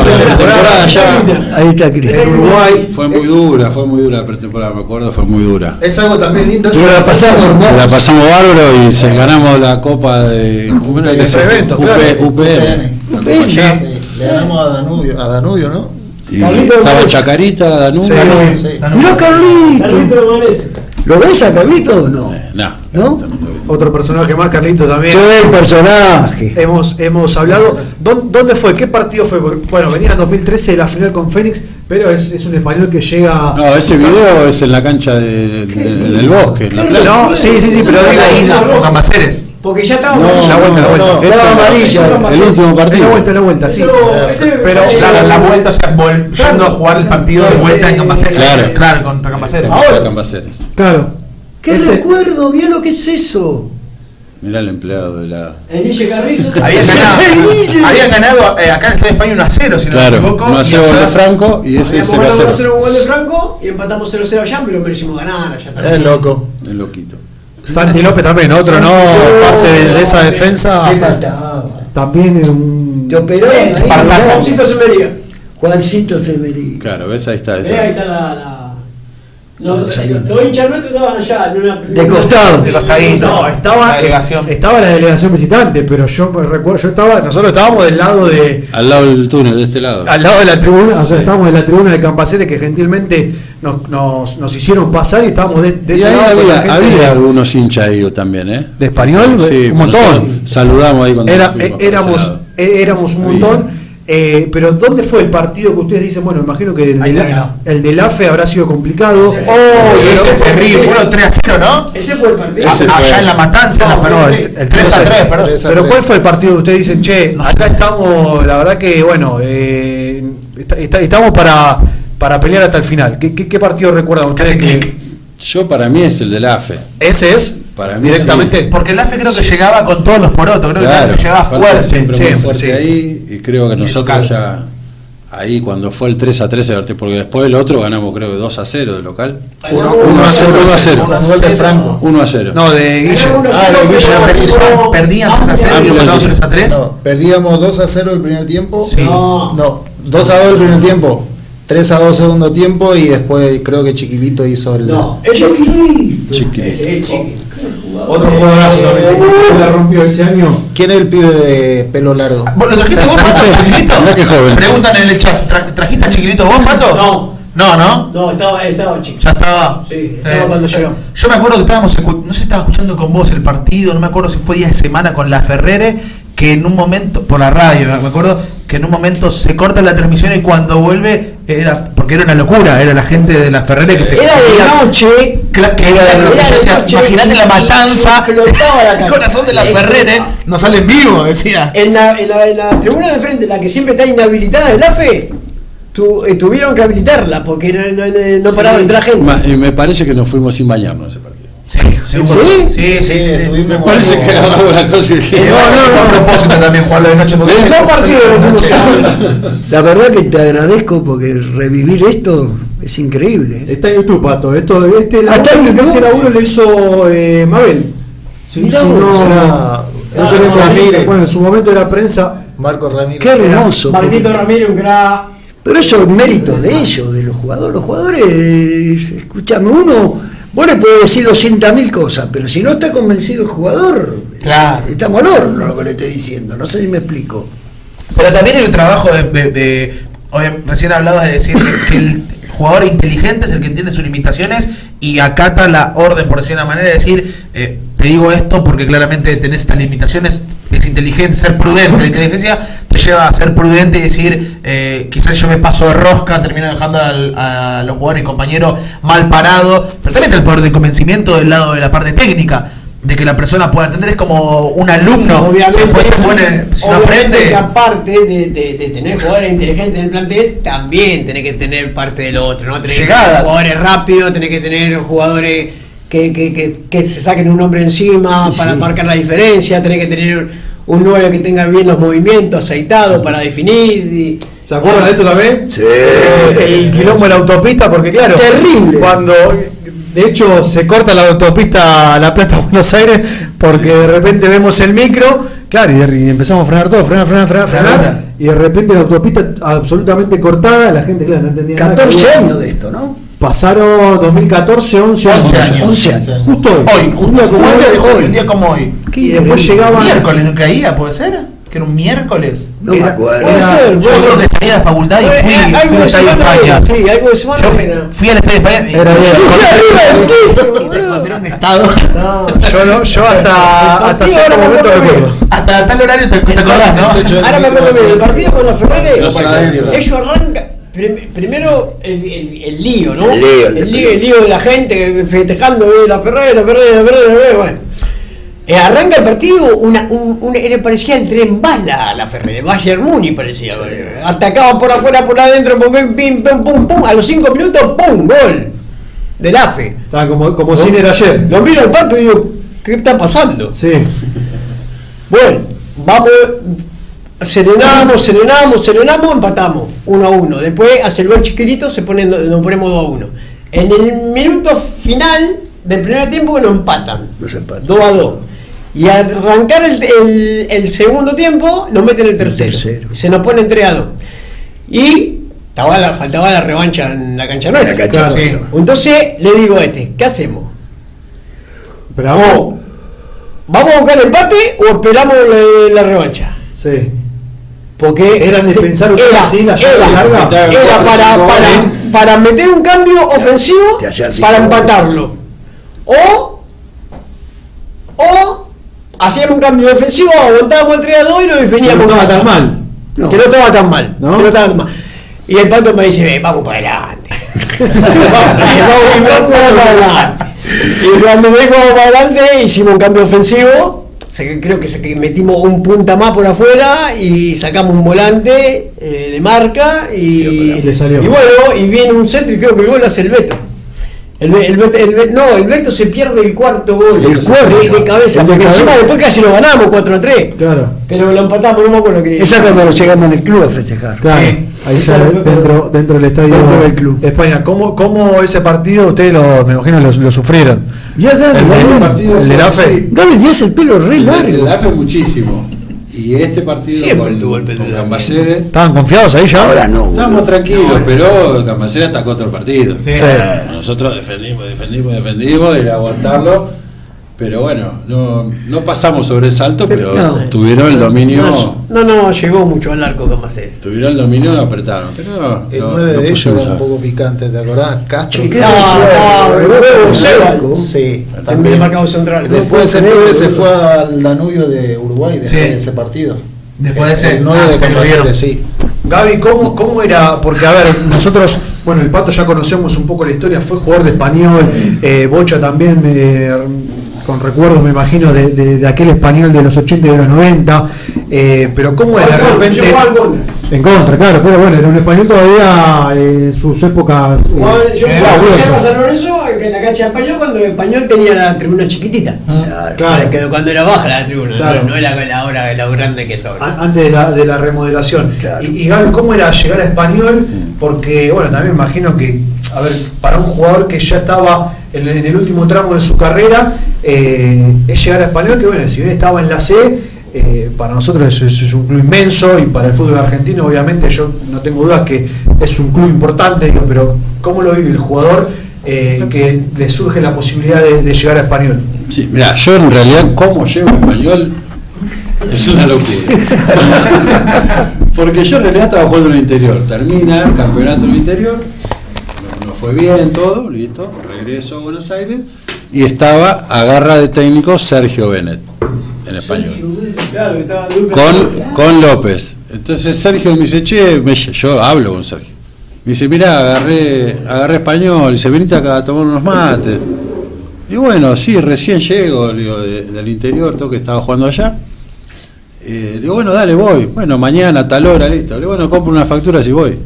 pretemporada ya. Ahí está Cristian. En Uruguay. Fue muy dura la pretemporada, me acuerdo, fue muy dura. Es algo también lindo. Pero la pasamos, ¿no? La pasamos bárbaro y ganamos la copa de eventos, claro. UPM. Sí, le ganamos a Danubio, ¿no? Y estaba Chacarita, Danubio. Mirá Carlito. ¿Lo ves a Carlito o no? No. Otro personaje más, Carlito también. Yo el personaje. Hemos hablado. ¿Dónde fue? ¿Qué partido fue? Bueno, venía en 2013 la final con Fénix, pero es un español que llega. No, ese video es en la cancha del bosque, en la playa. No, sí, pero digo ahí con Cambaceres. Porque ya estaba la vuelta. Estaba amarilla. El último partido. La vuelta, sí. Pero claro, la vuelta, o sea, yendo a jugar el partido de vuelta en Cambaceres. Claro, contra Cambaceres. Ahora Cambaceres. Claro. ¿Qué recuerdo? Mirá lo que es eso. Mirá el empleado de la. El Guille Carrizo. Habían ganado acá en el Estadio de España 1-0, si no me equivoco. 1-0 gol de Franco y ese Habíamos ganado 0-0. 1-0 un gol de Franco y empatamos 0-0 allá, pero merecimos ganar allá. Es loco. El loquito. Santi López también, otro, ¿no? Parte de esa defensa. Te mataba. También es un. Te operaron. Juancito Semería. Juancito Semería. Claro, ves, ahí está. Ahí está la. Los hinchas nuestros estaban allá en una. De costado. De costadito. No, estaba la delegación visitante, pero yo me recuerdo, nosotros estábamos del lado de. Al lado del túnel, de este lado. Al lado de la tribuna, o sea, estábamos en la tribuna de Cambaceres que gentilmente nos hicieron pasar y estábamos de Y este ahí lado. había algunos hinchas ahí también, ¿eh? ¿De Español? Sí, un montón. Saludamos ahí cuando Éramos un montón. Pero ¿dónde fue el partido que ustedes dicen? Bueno, imagino que el del AFE habrá sido complicado. Ese es terrible. Bueno, 3-0, ¿no? Ese fue el partido. Allá en La Matanza, el 3-3, perdón. Pero ¿cuál fue el partido que ustedes dicen, che, acá estamos, la verdad que, bueno, estamos para pelear hasta el final? ¿Qué partido recuerdan ustedes? Yo, para mí, es el del AFE. ¿Ese es? Para mí directamente. Sí. Porque el AFE creo que llegaba con todos los porotos, creo que el AFE llegaba fuerte. Siempre muy fuerte ahí, y creo que nosotros ya ahí cuando fue el 3-3, porque después del otro ganamos creo que 2-0 de local. 1-0. Un gol de Franco. No, de Guille. De Guille, perdían 2-3. No, perdíamos 2-0 el primer tiempo. Sí. No, 2-2 el primer tiempo. 3-2 segundo tiempo y después creo que Chiquilito hizo el. No, es Chiquilito. Chiquilito. Otro jugadorazo también. La rompió ese año. ¿Quién es el pibe de pelo largo? ¿Lo trajiste vos, Pato, Chiquilito? Mirá qué joven. Preguntan en el chat, ¿trajiste a Chiquilito vos, Pato? No, estaba chico. Ya estaba. Sí, estaba cuando llegó. Yo me acuerdo que estábamos, no sé, estaba escuchando con vos el partido, no me acuerdo si fue día de semana con la Ferrere, que en un momento, por la radio, me acuerdo que en un momento se corta la transmisión y cuando vuelve porque era una locura, era la gente de la Ferrere que se era de noche, que era de noche. Imagínate la matanza, el corazón de la Ferrere no sale en vivo, decía. En la tribuna de frente, la que siempre está inhabilitada del AFE, tuvieron que habilitarla porque no paraba de entrar gente. Y me parece que nos fuimos sin bañarnos ese partido. Sí. Me parece que agarramos la cosa y dije, no, a propósito también jugarlo de noche porque la verdad que te agradezco porque revivir esto es increíble. Está en YouTube, Pato. Este laburo lo hizo Mabel. Bueno, en su momento era prensa. Marco Ramírez. Qué hermoso. Marquito Ramírez, un crack. Pero eso es mérito de ellos, de los jugadores. Los jugadores, escúchame, vos le podés decir 200.000 cosas, pero si no está convencido el jugador, claro, estamos al horno lo que le estoy diciendo, no sé si me explico. Pero también el trabajo recién hablabas de decir que el jugador inteligente es el que entiende sus limitaciones y acata la orden, por decir una manera, de decir, te digo esto porque claramente tenés estas limitaciones, es inteligente, ser prudente. La inteligencia te lleva a ser prudente y decir, quizás yo me paso de rosca, termino dejando a los jugadores y compañeros mal parados, pero también está el poder de convencimiento del lado de la parte técnica, de que la persona pueda entender. Es como un alumno, obviamente, si no aprende, que aparte de tener jugadores inteligentes en el plantel, también tenés que tener parte del otro, ¿no? Tenés que tener jugadores rápidos, tenés que tener jugadores que se saquen un hombre encima para marcar la diferencia, tenés que tener un 9 que tenga bien los movimientos, aceitado para definir. ¿Se acuerdan de esto también? Sí. El quilombo de la autopista, porque claro, terrible. Cuando de hecho se corta la autopista a La Plata, Buenos Aires, porque de repente vemos el micro, claro, y empezamos a frenar todo, frenar, y de repente la autopista absolutamente cortada, la gente, claro, no entendía 14 nada. años de esto, ¿no? Pasaron 2014, 11 años. Justo hoy. Un día como hoy. Y después llegaban. ¿Miércoles no caía? ¿Puede ser? ¿Que era un miércoles? No me acuerdo. Puede ser, yo creo que salía de facultad y fui al Estadio España. Sí, algo de semana. Yo fui al Estadio España. Era un estado. Yo hasta cierto momento recuerdo. Hasta tal horario te acordás, ¿no? Ahora me acuerdo bien, el partido con la Ferrere, adentro. ellos arrancan. Primero el lío, ¿no? El lío de la gente festejando la Ferrere, bueno. Arranca el partido, parecía el tren bala a la Ferrere, Bayern Múnich parecía. Atacaban por afuera, por adentro, pim, pum, a los 5 minutos, pum, gol del AFE. Estaba como cine era ayer. Lo miro al pato y digo, ¿qué está pasando? Sí. Bueno, vamos, serenamos, empatamos 1-1. Después hace el gol chiquitito, nos ponemos 2-1. En el minuto final del primer tiempo nos empatan. 2-2. Y al arrancar el segundo tiempo, nos meten el tercero. Se nos ponen 3-2. Y faltaba la revancha en la cancha nuestra. Claro. Sí. Entonces le digo a ¿qué hacemos? Pero ¿Vamos a buscar el empate o esperamos la revancha? Sí. Porque eran de pensar para meter un cambio ofensivo para empatarlo. O hacíamos un cambio defensivo, aguantábamos el 3-2 y lo definíamos. Que no estaba tan mal. Que no estaba tan mal. ¿No? Que no estaba tan mal. Y el Pato me dice, vamos para adelante. vamos para adelante. Y cuando me dijo vamos para adelante, hicimos un cambio ofensivo. Creo que metimos un punta más por afuera y sacamos un volante de marca y le salió. Y bueno, y viene un centro y creo que el gol hace el Beto. El Beto se pierde el cuarto gol de cabeza, porque encima después casi lo ganamos 4-3. Claro. Pero lo empatamos, no me acuerdo que. Esa cuando lo llegamos en el club a festejar. Claro. Sí. Ahí ya dentro del estadio del club. España. ¿Cómo ese partido ustedes me imagino lo sufrieron? Ya El de la AFE. Dale, tienes el pelo re largo. El AFE muchísimo. Y este partido Siempre con tuvo el pelo largo. Gambacere, ¿Estaban confiados ahí ya? Ahora no. estábamos tranquilos, pero Gambacere atacó todo el partido. Sí. Sí. Nosotros defendimos, era aguantarlo. Pero bueno, no pasamos sobresalto, pero No. tuvieron el dominio. No llegó mucho al arco Camacero. Tuvieron el dominio, lo apretaron. Pero El no 9 de ellos pusimos era un a- poco picante, ¿te acordás? Castro. ¿Qué Sí, También marcado central. Después ese pibe se fue al Danubio de Uruguay después Sí. de ese partido. Después de ese. El 9 de se lo Camacere, dieron. sí. Gaby, ¿cómo era? Porque, a ver, nosotros, bueno, el Pato ya conocemos un poco la historia, fue jugador de Español, Bocha también, con recuerdos, me imagino, de aquel Español de los 80 y de los 90, pero ¿cómo era de repente? En contra, claro, pero bueno, era un Español todavía en sus épocas. Yo gloriosas. a San Lorenzo en la cancha de Español cuando Español tenía la tribuna chiquitita. Claro. Cuando era baja la tribuna, Claro. no era ahora la grande que es ahora. Antes de la remodelación. Claro. Y Gaby, ¿cómo era llegar a Español? Porque, bueno, también me imagino que, a ver, para un jugador que ya estaba en el último tramo de su carrera, es llegar a Español, que bueno, si bien estaba en la C, para nosotros es un club inmenso y para el fútbol argentino, obviamente, yo no tengo dudas que es un club importante, digo, pero ¿cómo lo vive el jugador que le surge la posibilidad de llegar a Español? Sí, mira, yo en realidad, ¿cómo llego a Español? Es una locura. Porque yo en realidad estaba jugando en el interior. Termina el campeonato en el interior, no fue bien todo, listo, regreso a Buenos Aires y estaba a garra de técnico Sergio Bennett en Español. Claro, estaba Con López. Entonces Sergio me dice, che, yo hablo con Sergio. Me dice, mirá, agarré Español, y dice, venite acá a tomar unos mates. Y bueno, sí, recién llego, digo, del interior, todo que estaba jugando allá. Digo, bueno, dale, voy. Bueno, mañana a tal hora, listo. Digo, bueno, compro una factura si voy.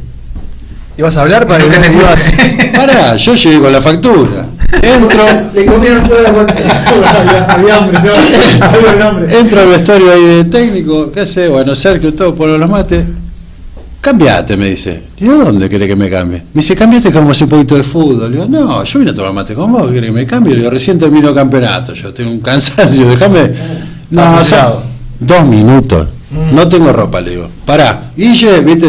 ¿Ibas a hablar para ¿Qué te ibas? Pará, yo llegué con la factura. Entro, Le comieron toda la factura. Había hambre, ¿no? Había hambre. entro al vestuario ahí de técnico, ¿qué hace? Bueno, Sergio, todo por los mates. Cambiate, me dice. Digo, ¿dónde querés que me cambie? Me dice, cambiate como hace un poquito de fútbol. Digo, no, yo vine a tomar mate con vos, ¿querés que me cambie? Digo, recién termino el campeonato, yo tengo un cansancio, déjame. No, o sea, 2 minutos. No tengo ropa, le digo. Pará. Guille, viste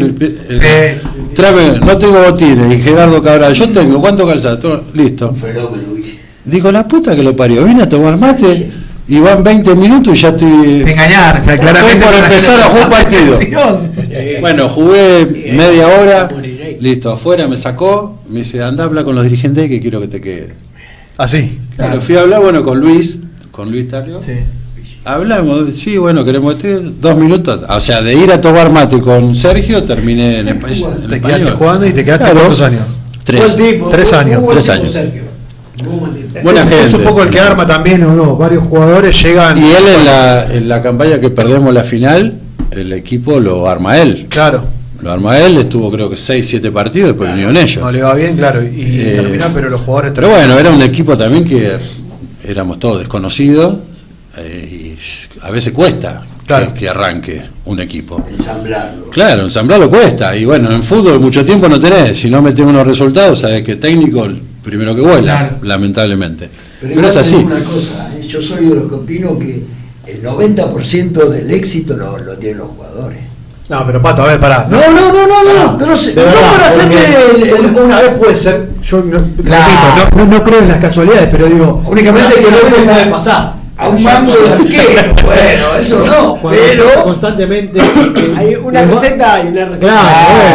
tráeme, no tengo botines. Y Gerardo Cabral, yo tengo, ¿cuánto calzás? Todo, listo. Un fenómeno, Guille. Digo, la puta que lo parió, vine a tomar mate y van 20 minutos y ya estoy. Te engañar, o sea, claramente. Estoy por empezar a jugar un partido. Selección. Bueno, jugué media hora, listo, afuera me sacó, me dice, anda, habla con los dirigentes que quiero que te quede. Así. Claro, fui a hablar, bueno, con Luis Tario. Sí. Hablamos, sí, bueno, queremos 2 minutos, o sea, de ir a tomar mate con Sergio, terminé en Español. Te quedaste jugando y te quedaste Claro. ¿cuántos años? 3. 3 años. 3 años. Buena gente. Es un poco el que arma también, ¿o no? Varios jugadores llegan. Y él en la campaña que perdemos la final, el equipo lo arma él. Claro. Lo arma él, estuvo creo que 6-7 partidos, después vinieron ellos. No le va bien, claro. Y termina, pero los jugadores Pero bueno, era un equipo también que éramos todos desconocidos y a veces cuesta Claro. que arranque un equipo. Ensamblarlo. Claro, ensamblarlo cuesta. Y bueno, en fútbol mucho tiempo no tenés. Si no metés unos resultados, sabés que técnico el primero que vuela, Claro. lamentablemente. Pero igual es así. te digo una cosa, yo soy de los que opino que el 90% del éxito lo tienen los jugadores. No, pero Pato, a ver, pará. No, no sé, De no verdad, para hacerle porque una vez puede ser, yo Claro. repito, no creo en las casualidades, pero digo, únicamente que no puede pasar. a un mango de arquero. Bueno, eso no, pero constantemente Hay una receta y una receta.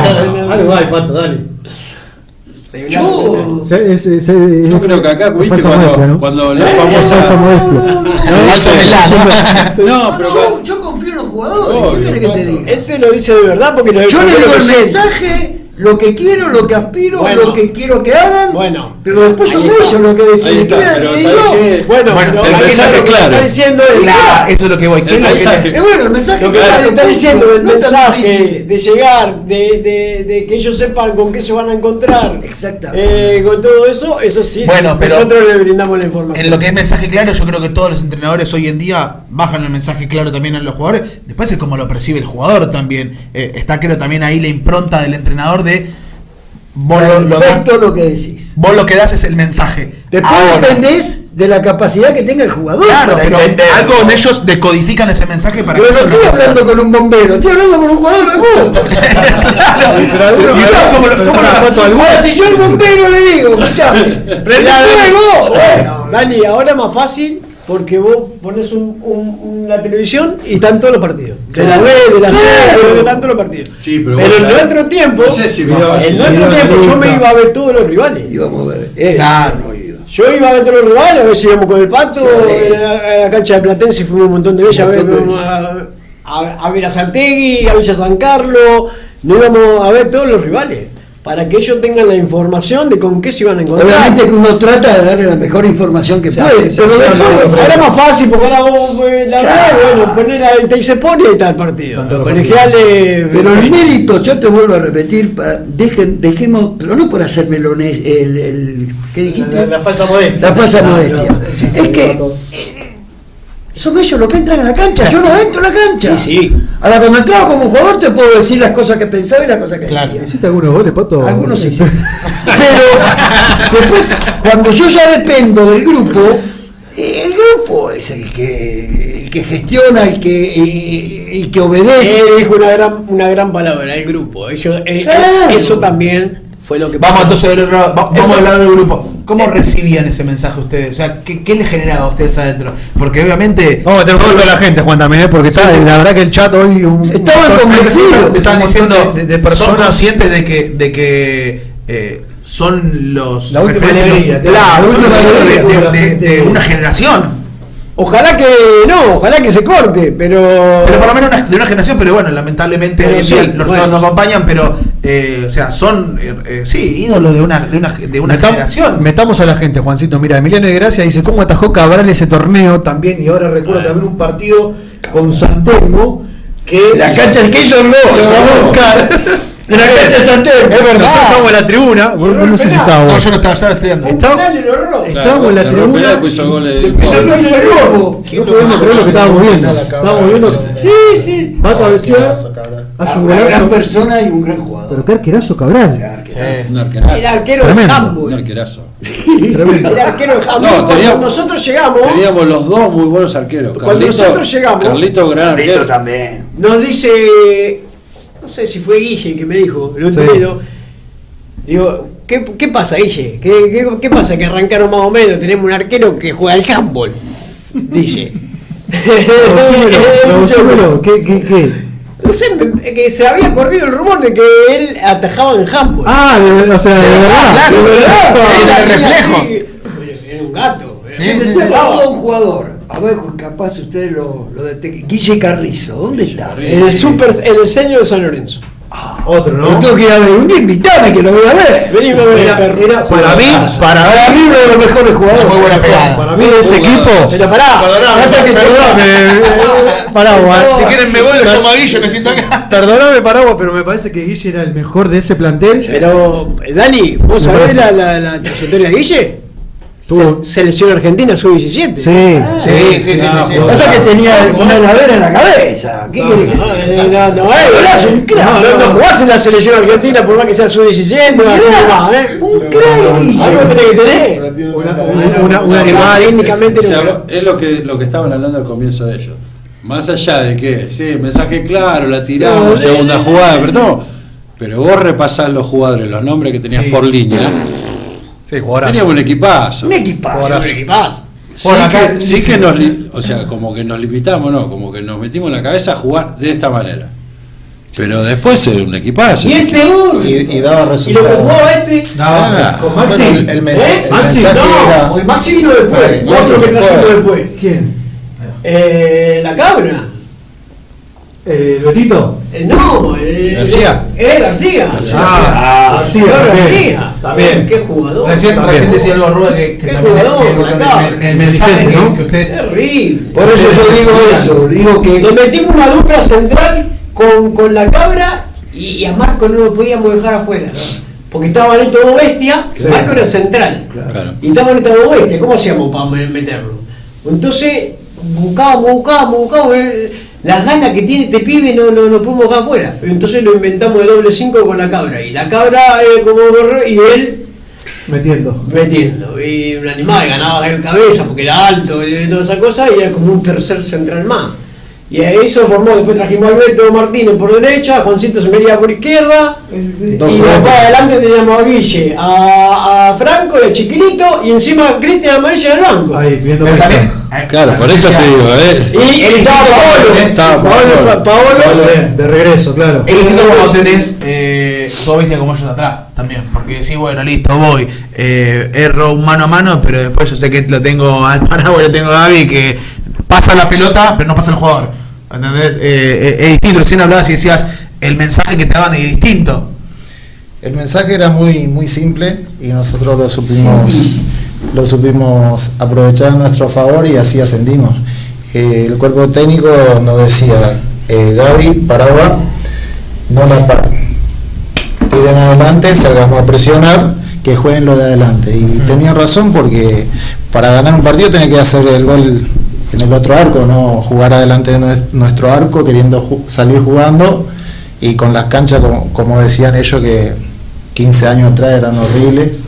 Claro, bueno, algo hay, Pato, dale. yo Yo creo que acá, viste, cuando la famosa. Falsa modestia. No, pero yo confío en los jugadores. Obvio, ¿Qué querés que te diga? Este lo dice de verdad porque lo Yo le digo el siente. mensaje, lo que quiero, lo que aspiro, Bueno. lo que quiero que hagan. Bueno. Pero después son Ahí está. ellos los que ahí deciden. está, ¿Qué voy a pero decidir ¿sabes yo? qué? Bueno, Bueno, pero el aquí mensaje lo que claro. está diciendo es Claro, eso es lo que voy. ¿Qué es lo que mensaje. Bueno, el mensaje Lo que claro, está diciendo el no es tan mensaje difícil. de llegar, de que ellos sepan con qué se van a encontrar, Exactamente. con todo eso, eso sí. Bueno, pero nosotros le brindamos la información. En lo que es mensaje claro, yo creo que todos los entrenadores hoy en día bajan el mensaje claro también a los jugadores. Después es como lo percibe el jugador también. Está creo también ahí la impronta del entrenador de vos Perfecto lo que decís. vos lo que das es el mensaje. Después Ahora, dependés de la capacidad que tenga el jugador. claro, para pero entenderlo. algo en ellos decodifican ese mensaje para Pero no que estoy hablando con un bombero, estoy hablando con un jugador de fútbol. Ahora, si yo al bombero le digo, escuchame, prende fuego, bueno, Dani, ahora es más fácil porque vos pones la televisión y están todos los partidos. De la B, de la C, están todos los partidos. Sí, pero en nuestro tiempo, no sé si yo me iba a ver todos los rivales. Íbamos a ver. Claro. No iba. Yo iba a ver todos los rivales, a ver si íbamos con el Pato, a la cancha de Platense fuimos un montón de veces a ver a Santegui, a Villa San Carlos, no íbamos a ver todos los rivales, para que ellos tengan la información de con qué se iban a encontrar. Obviamente que uno trata de darle la mejor información que puede. Pero después era más fácil, porque ahora vos la verdad, bueno, poner ahí te se pone y está el partido. Colegiales. Pero el inédito, yo te vuelvo a repetir, dejemos, pero no por hacer melones, ¿qué dijiste? La falsa modestia. La falsa modestia. Es que son ellos los que entran a la cancha, yo no entro a la cancha. Sí. Ahora, cuando entraba como jugador te puedo decir las cosas que pensaba y las cosas que decía. ¿Hiciste algunos goles, Pato? Algunos sí. Pero después, cuando yo ya dependo del grupo, el grupo es el que gestiona, el que obedece. Dijo una gran palabra, el grupo. Eso también fue lo que Vamos pasó. entonces vamos a hablar del grupo. ¿Cómo recibían ese mensaje ustedes? O sea, ¿qué les generaba a ustedes adentro? Porque obviamente... Vamos a meter un a la gente, Juan, también, porque la verdad que el chat hoy... Estaban convencidos. Te están diciendo de personas... Son conscientes de que son los la última referentes, alegría, claro, son los alegría de una generación. Ojalá que se corte, pero por lo menos de una generación, pero bueno, lamentablemente pero hoy en sí, día los bueno. no acompañan, pero o sea, son ídolos de una generación. Metamos a la gente, Juancito. Mira, Emiliano de Gracia dice cómo atajó Cabral ese torneo también, y ahora recuerdo también un partido con Santelmo que La cancha del que hizo el lo vamos a buscar. En la cancha de Santelmo. Es verdad, nosotros estábamos en la tribuna. No sé si estábamos. No, yo no estaba estudiando. Estábamos en la tribuna. Después hizo goles. Hizo el gol y salió. No podemos creer lo que estábamos viendo. Estábamos viendo. Sí. Va a cabecear. Hace un Una gran golazo. persona y un gran jugador. Pero qué arquerazo Cabral. Un arquerazo. el arquero de Tremendo. Un Hamburg. arquerazo. Tremendo. El arquero de Hamburg. No, Cuando nosotros llegamos, Teníamos los dos muy buenos arqueros. Cuando nosotros llegamos- Carlito, gran arquero. también. nos dice, no sé si fue Guille que me dijo, lo entiendo. Digo, ¿qué pasa, Guille? ¿Qué pasa? Que arrancaron más o menos, tenemos un arquero que juega al handball. Dice. Traducímelo. ¿Qué? No sé, que se había corrido el rumor de que él atajaba en handball. Ah, o sea, de verdad. Claro, de verdad. era Era reflejo. Era un gato. Yo me estoy hablando de un jugador. A ver, capaz ustedes lo detectan. Guille Carrizo, ¿dónde está? En el señor de San Lorenzo. Otro, Lo ¿no? tengo que ir a ver. Un día invítame que lo voy a ver. Venime a ver, perro. Para mí, Para mí uno de los mejores jugadores. Muy buena pegada. para mí de ese equipo. Pero pará, Paraguas. Si quieren me voy, lo llamo a Guillo, que siento acá. Perdóname, Paraguas, pero me parece que Guille era el mejor de ese plantel. Pero, Dani, ¿vos sabés la trayectoria de Guille? Tuvo- Selección Argentina sub-17. Sí. Pasa que tenía una heladera en la cabeza. ¿Qué querés que No jugás en la selección argentina por más que sea sub-17, no así nomás, Un crack. algo tenés que tener. Una animal. Técnicamente O sea, no. es lo que estaban hablando al comienzo de ellos. Más allá de que, sí, mensaje claro, la tiramos, segunda jugada, pero vos repasás los jugadores, los nombres que tenías por línea. Sí, jugadorazo. Teníamos un equipazo. Un equipazo. Sí, Bueno, acá sí que o sea, como que nos limitamos, ¿no? Como que nos metimos en la cabeza a jugar de esta manera. Pero después era un equipazo. Y este Y daba Y lo que resultados. jugó este. Con Maxi. Bueno, el mensaje Maxi, No, era. porque Maxi vino después. Bueno, Otro que Maxi trajimos después. después. ¿Quién? La cabra. ¿Betito? No, García. García. García, García. También. Qué jugador. Recién decía algo Rubén que Qué también jugador, acá. el mensaje ¿no? que usted Terrible. Por eso yo digo eso. Digo Le que metimos una dupla central con la cabra y a Marco no lo podíamos dejar afuera. Porque estaban estos dos bestias, Marco era central. Claro. Y estaban estos dos bestias, ¿cómo hacíamos para meterlo? Entonces, buscábamos. Las ganas que tiene este pibe no podemos dejar afuera. Entonces lo inventamos de doble 5 con la cabra. Y la cabra como corre y él metiendo. Y un animal ganaba en cabeza porque era alto y toda esa cosa y era como un tercer central más. Y ahí se formó, después trajimos al Beto Martínez por derecha, a Juancito Semería por izquierda, y después adelante teníamos a Guille, a Franco y a Chiquilito, y encima Cristian Amarilla en el banco. Ahí, viendo Pero esto. también, Claro, por eso te digo, Y estaba Paolo. Bien, de regreso, claro. es distinto cuando tenés todo viste como ellos atrás también, porque decís, bueno, listo, voy, erro un mano a mano, pero después yo sé que lo tengo al Paraguay, lo tengo a Gaby, que pasa la pelota, pero no pasa el jugador, ¿entendés? Es distinto, recién hablabas y decías, el mensaje que te daban es distinto. El mensaje era muy, muy simple y nosotros lo supimos aprovechar a nuestro favor y así ascendimos. El cuerpo técnico nos decía, Gaby, Paraguay, no la paren, tiren adelante, salgamos a presionar, que jueguen lo de adelante. Y tenían razón, porque para ganar un partido tenés que hacer el gol en el otro arco, no jugar adelante de nuestro arco queriendo salir jugando, y con las canchas como decían ellos que 15 años atrás eran horribles,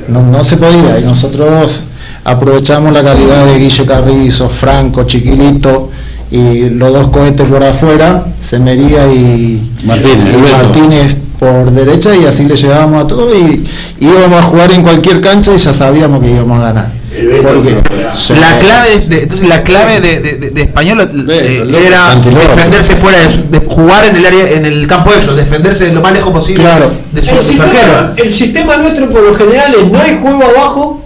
no se podía, y nosotros aprovechamos la calidad de Guille Carrizo, Franco, Chiquilito y los dos cohetes por afuera, Semería y Martínez por derecha, y así le llevábamos a todo y íbamos a jugar en cualquier cancha y ya sabíamos que íbamos a ganar. Porque La clave de Español era defenderse fuera de jugar en el área, en el campo de ellos, defenderse lo más lejos posible, claro, de su arquero. El sistema nuestro por lo general es: no hay juego abajo,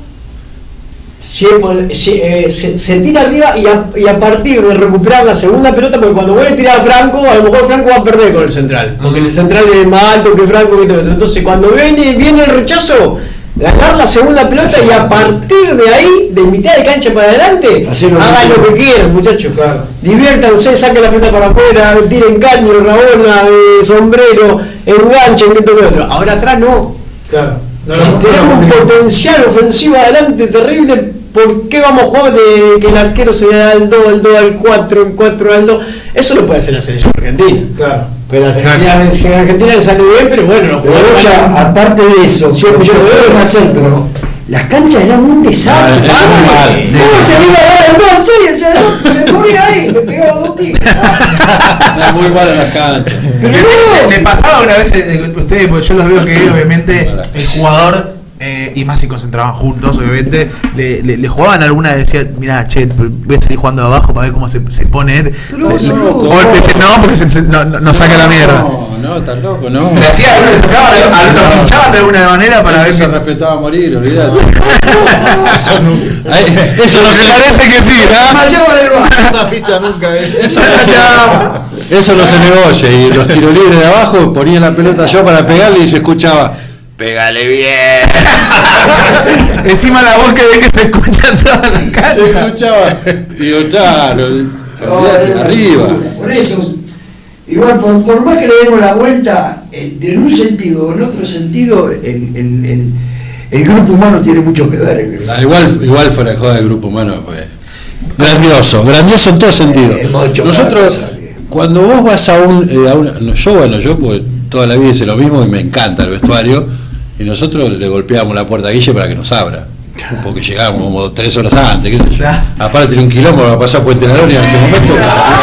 se tira arriba y a partir de recuperar la segunda pelota, porque cuando vuelve a tirar a Franco, a lo mejor Franco va a perder con el central, porque el central es más alto que Franco y todo. Entonces cuando viene el rechazo, ganar la segunda pelota y a partir de ahí, de mitad de cancha para adelante, hagan lo que quieran, muchachos. Claro. Diviértanse, saquen la pelota para afuera, tiren caño, rabona, sombrero, enganchen, esto que otro. Ahora atrás no. Claro. Tenemos un potencial ofensivo adelante terrible. ¿Por qué vamos a jugar de que el arquero se da al 2, al 2 al 4, el 4 al 2? Eso lo puede hacer la selección argentina. Claro. Pero la selección argentina le sale bien, pero bueno, los jugadores ya, aparte de eso, yo lo deben hacer, pero las canchas eran un desastre. ¿Cómo se me iba a dar el 2 en serio? Me moría ahí, me pegaba 2 tiros. Era muy mal en las canchas. Le pasaba una vez a ustedes, porque yo los veo que obviamente el jugador, y más si concentraban juntos, obviamente, le jugaban alguna vez, decía, mirá, che, voy a salir jugando de abajo para ver cómo se pone. O él decía, no, porque no saca la mierda. No, tan loco, no. Le hacía, lo pinchaban de alguna manera para ver. Se respetaba a morir, olvidate. Eso no se parece que sí, ¿no? esa ficha nunca Eso no se negocia. Y los tiros libres de abajo ponían la pelota yo para pegarle y se escuchaba: pégale bien. Encima la voz que ve que se escucha en toda la cancha. Se escuchaba. Digo, claro, olvídate, arriba. Por eso, igual, por más que le demos la vuelta, en un sentido o en otro sentido, el grupo humano tiene mucho que ver. Igual fuera de joda, el grupo humano fue grandioso en todo sentido. Nosotros, cuando vos vas a yo pues toda la vida hice lo mismo y me encanta el vestuario, y nosotros le golpeábamos la puerta a Guille para que nos abra, porque llegábamos como 3 horas antes, qué sé yo. Aparte tenía un quilombo para pasar Puente La Gloria en ese momento, que salía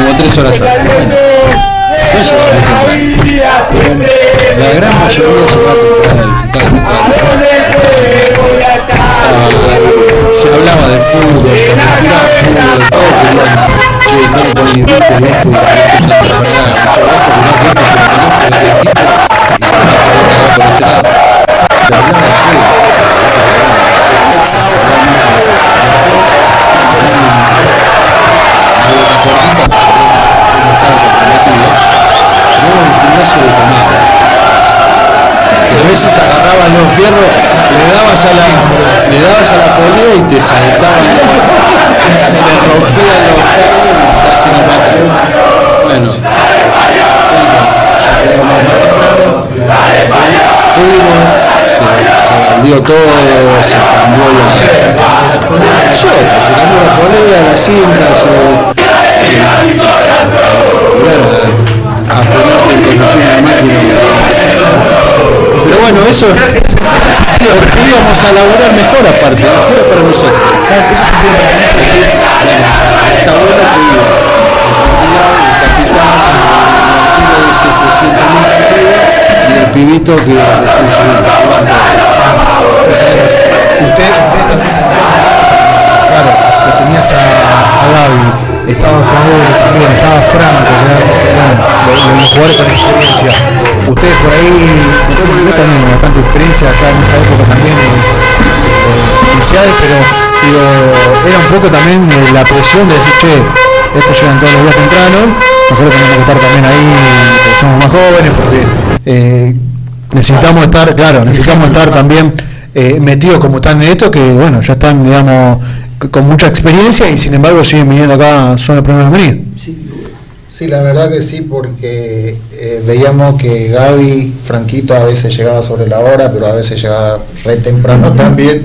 como 3 horas antes. Bueno, la gran mayoría se va a disfrutar se hablaba de fútbol, se hablaba de fútbol, todo, que no podía esto y a veces agarraban los fierros, le dabas a la polea y te saltaban, te rompían los fierros y casi no mataban. Bueno, se vendió todo, se cambió la polea, la cinta, a ponerte en condición de máquina. Pero bueno, eso porque íbamos a laburar mejor aparte, eso era para nosotros. Está bueno que pibito que recién Usted claro, lo tenías a Gaby, estaba Paolo también, estaba Franco, bueno, los jugadores con experiencia. Ustedes por ahí, yo también bastante experiencia acá en esa época también, iniciales, pero digo, era un poco también la presión de decir, che, estos llegan todos los días temprano, nosotros tenemos que estar también ahí, porque somos más jóvenes, porque necesitamos estar, claro, necesitamos estar también metidos como están en esto, que bueno, ya están, digamos, con mucha experiencia y sin embargo siguen viniendo acá, son los primeros en venir. Sí, la verdad que sí, porque veíamos que Gaby, Franquito a veces llegaba sobre la hora, pero a veces llegaba re temprano también,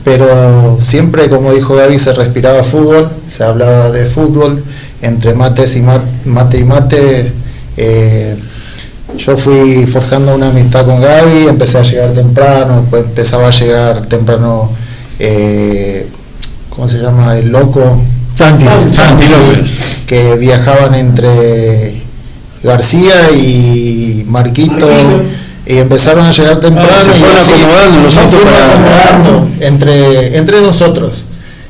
pero siempre, como dijo Gaby, se respiraba fútbol, se hablaba de fútbol, entre mates y mate. Yo fui forjando una amistad con Gaby, empecé a llegar temprano, después empezaba a llegar temprano, ¿cómo se llama? El loco. Santi López, que viajaban entre García y Marquito. Y empezaron a llegar temprano. Se fueron acomodando nosotros entre nosotros.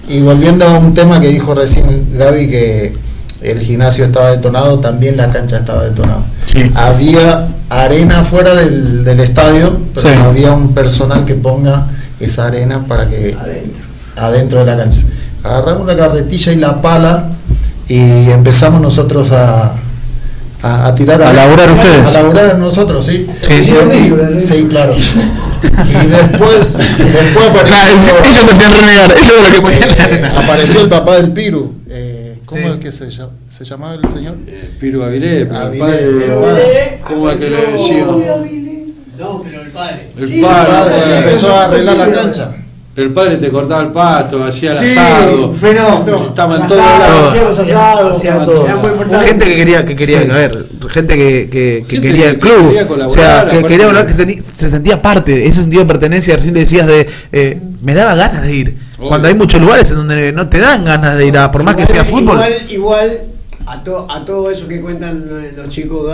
Y volviendo a un tema que dijo recién Gaby, que el gimnasio estaba detonado, también la cancha estaba detonada. Sí. Había arena fuera del estadio, pero no había un personal que ponga esa arena para que adentro de la cancha. Agarramos la carretilla y la pala y empezamos nosotros a tirar a laburar ustedes. A laburar nosotros, sí. Sí, claro. Y después apareció. Ellos se hacían renegar, eso es lo que ponían la arena. Apareció el papá del Piru. ¿Cómo es que se llamaba el señor? Piru Avilés, pero el padre. ¿Cómo es que le decían? No, pero el padre. El padre empezó a arreglar la cancha. Pero el padre te cortaba el pasto, hacía el asado. Estaban todos lados. Gente que quería, a ver, gente que quería el club. O sea, que quería hablar, que se sentía parte, ese sentido de pertenencia. Recién le decías me daba ganas de ir. Cuando hay muchos lugares en donde no te dan ganas de ir, por más que sea fútbol. Igual a todo eso que cuentan los chicos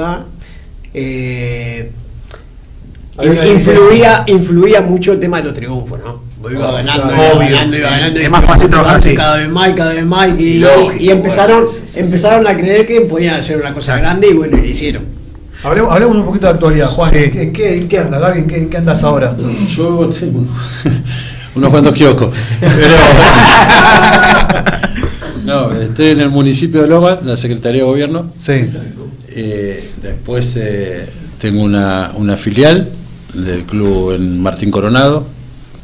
influía mucho el tema de los triunfos, ¿no? Iba ganando. Es más fácil trabajar así. Cada vez más. Y empezaron a creer que podían hacer una cosa grande y bueno, lo hicieron. Hablemos un poquito de actualidad, Juan. Sí. ¿En qué anda, Gaby? ¿En qué andas ahora? Yo tengo unos cuantos kioscos. Pero no, estoy en el municipio de Lomas, en la Secretaría de Gobierno. Sí. Después tengo una filial del club en Martín Coronado.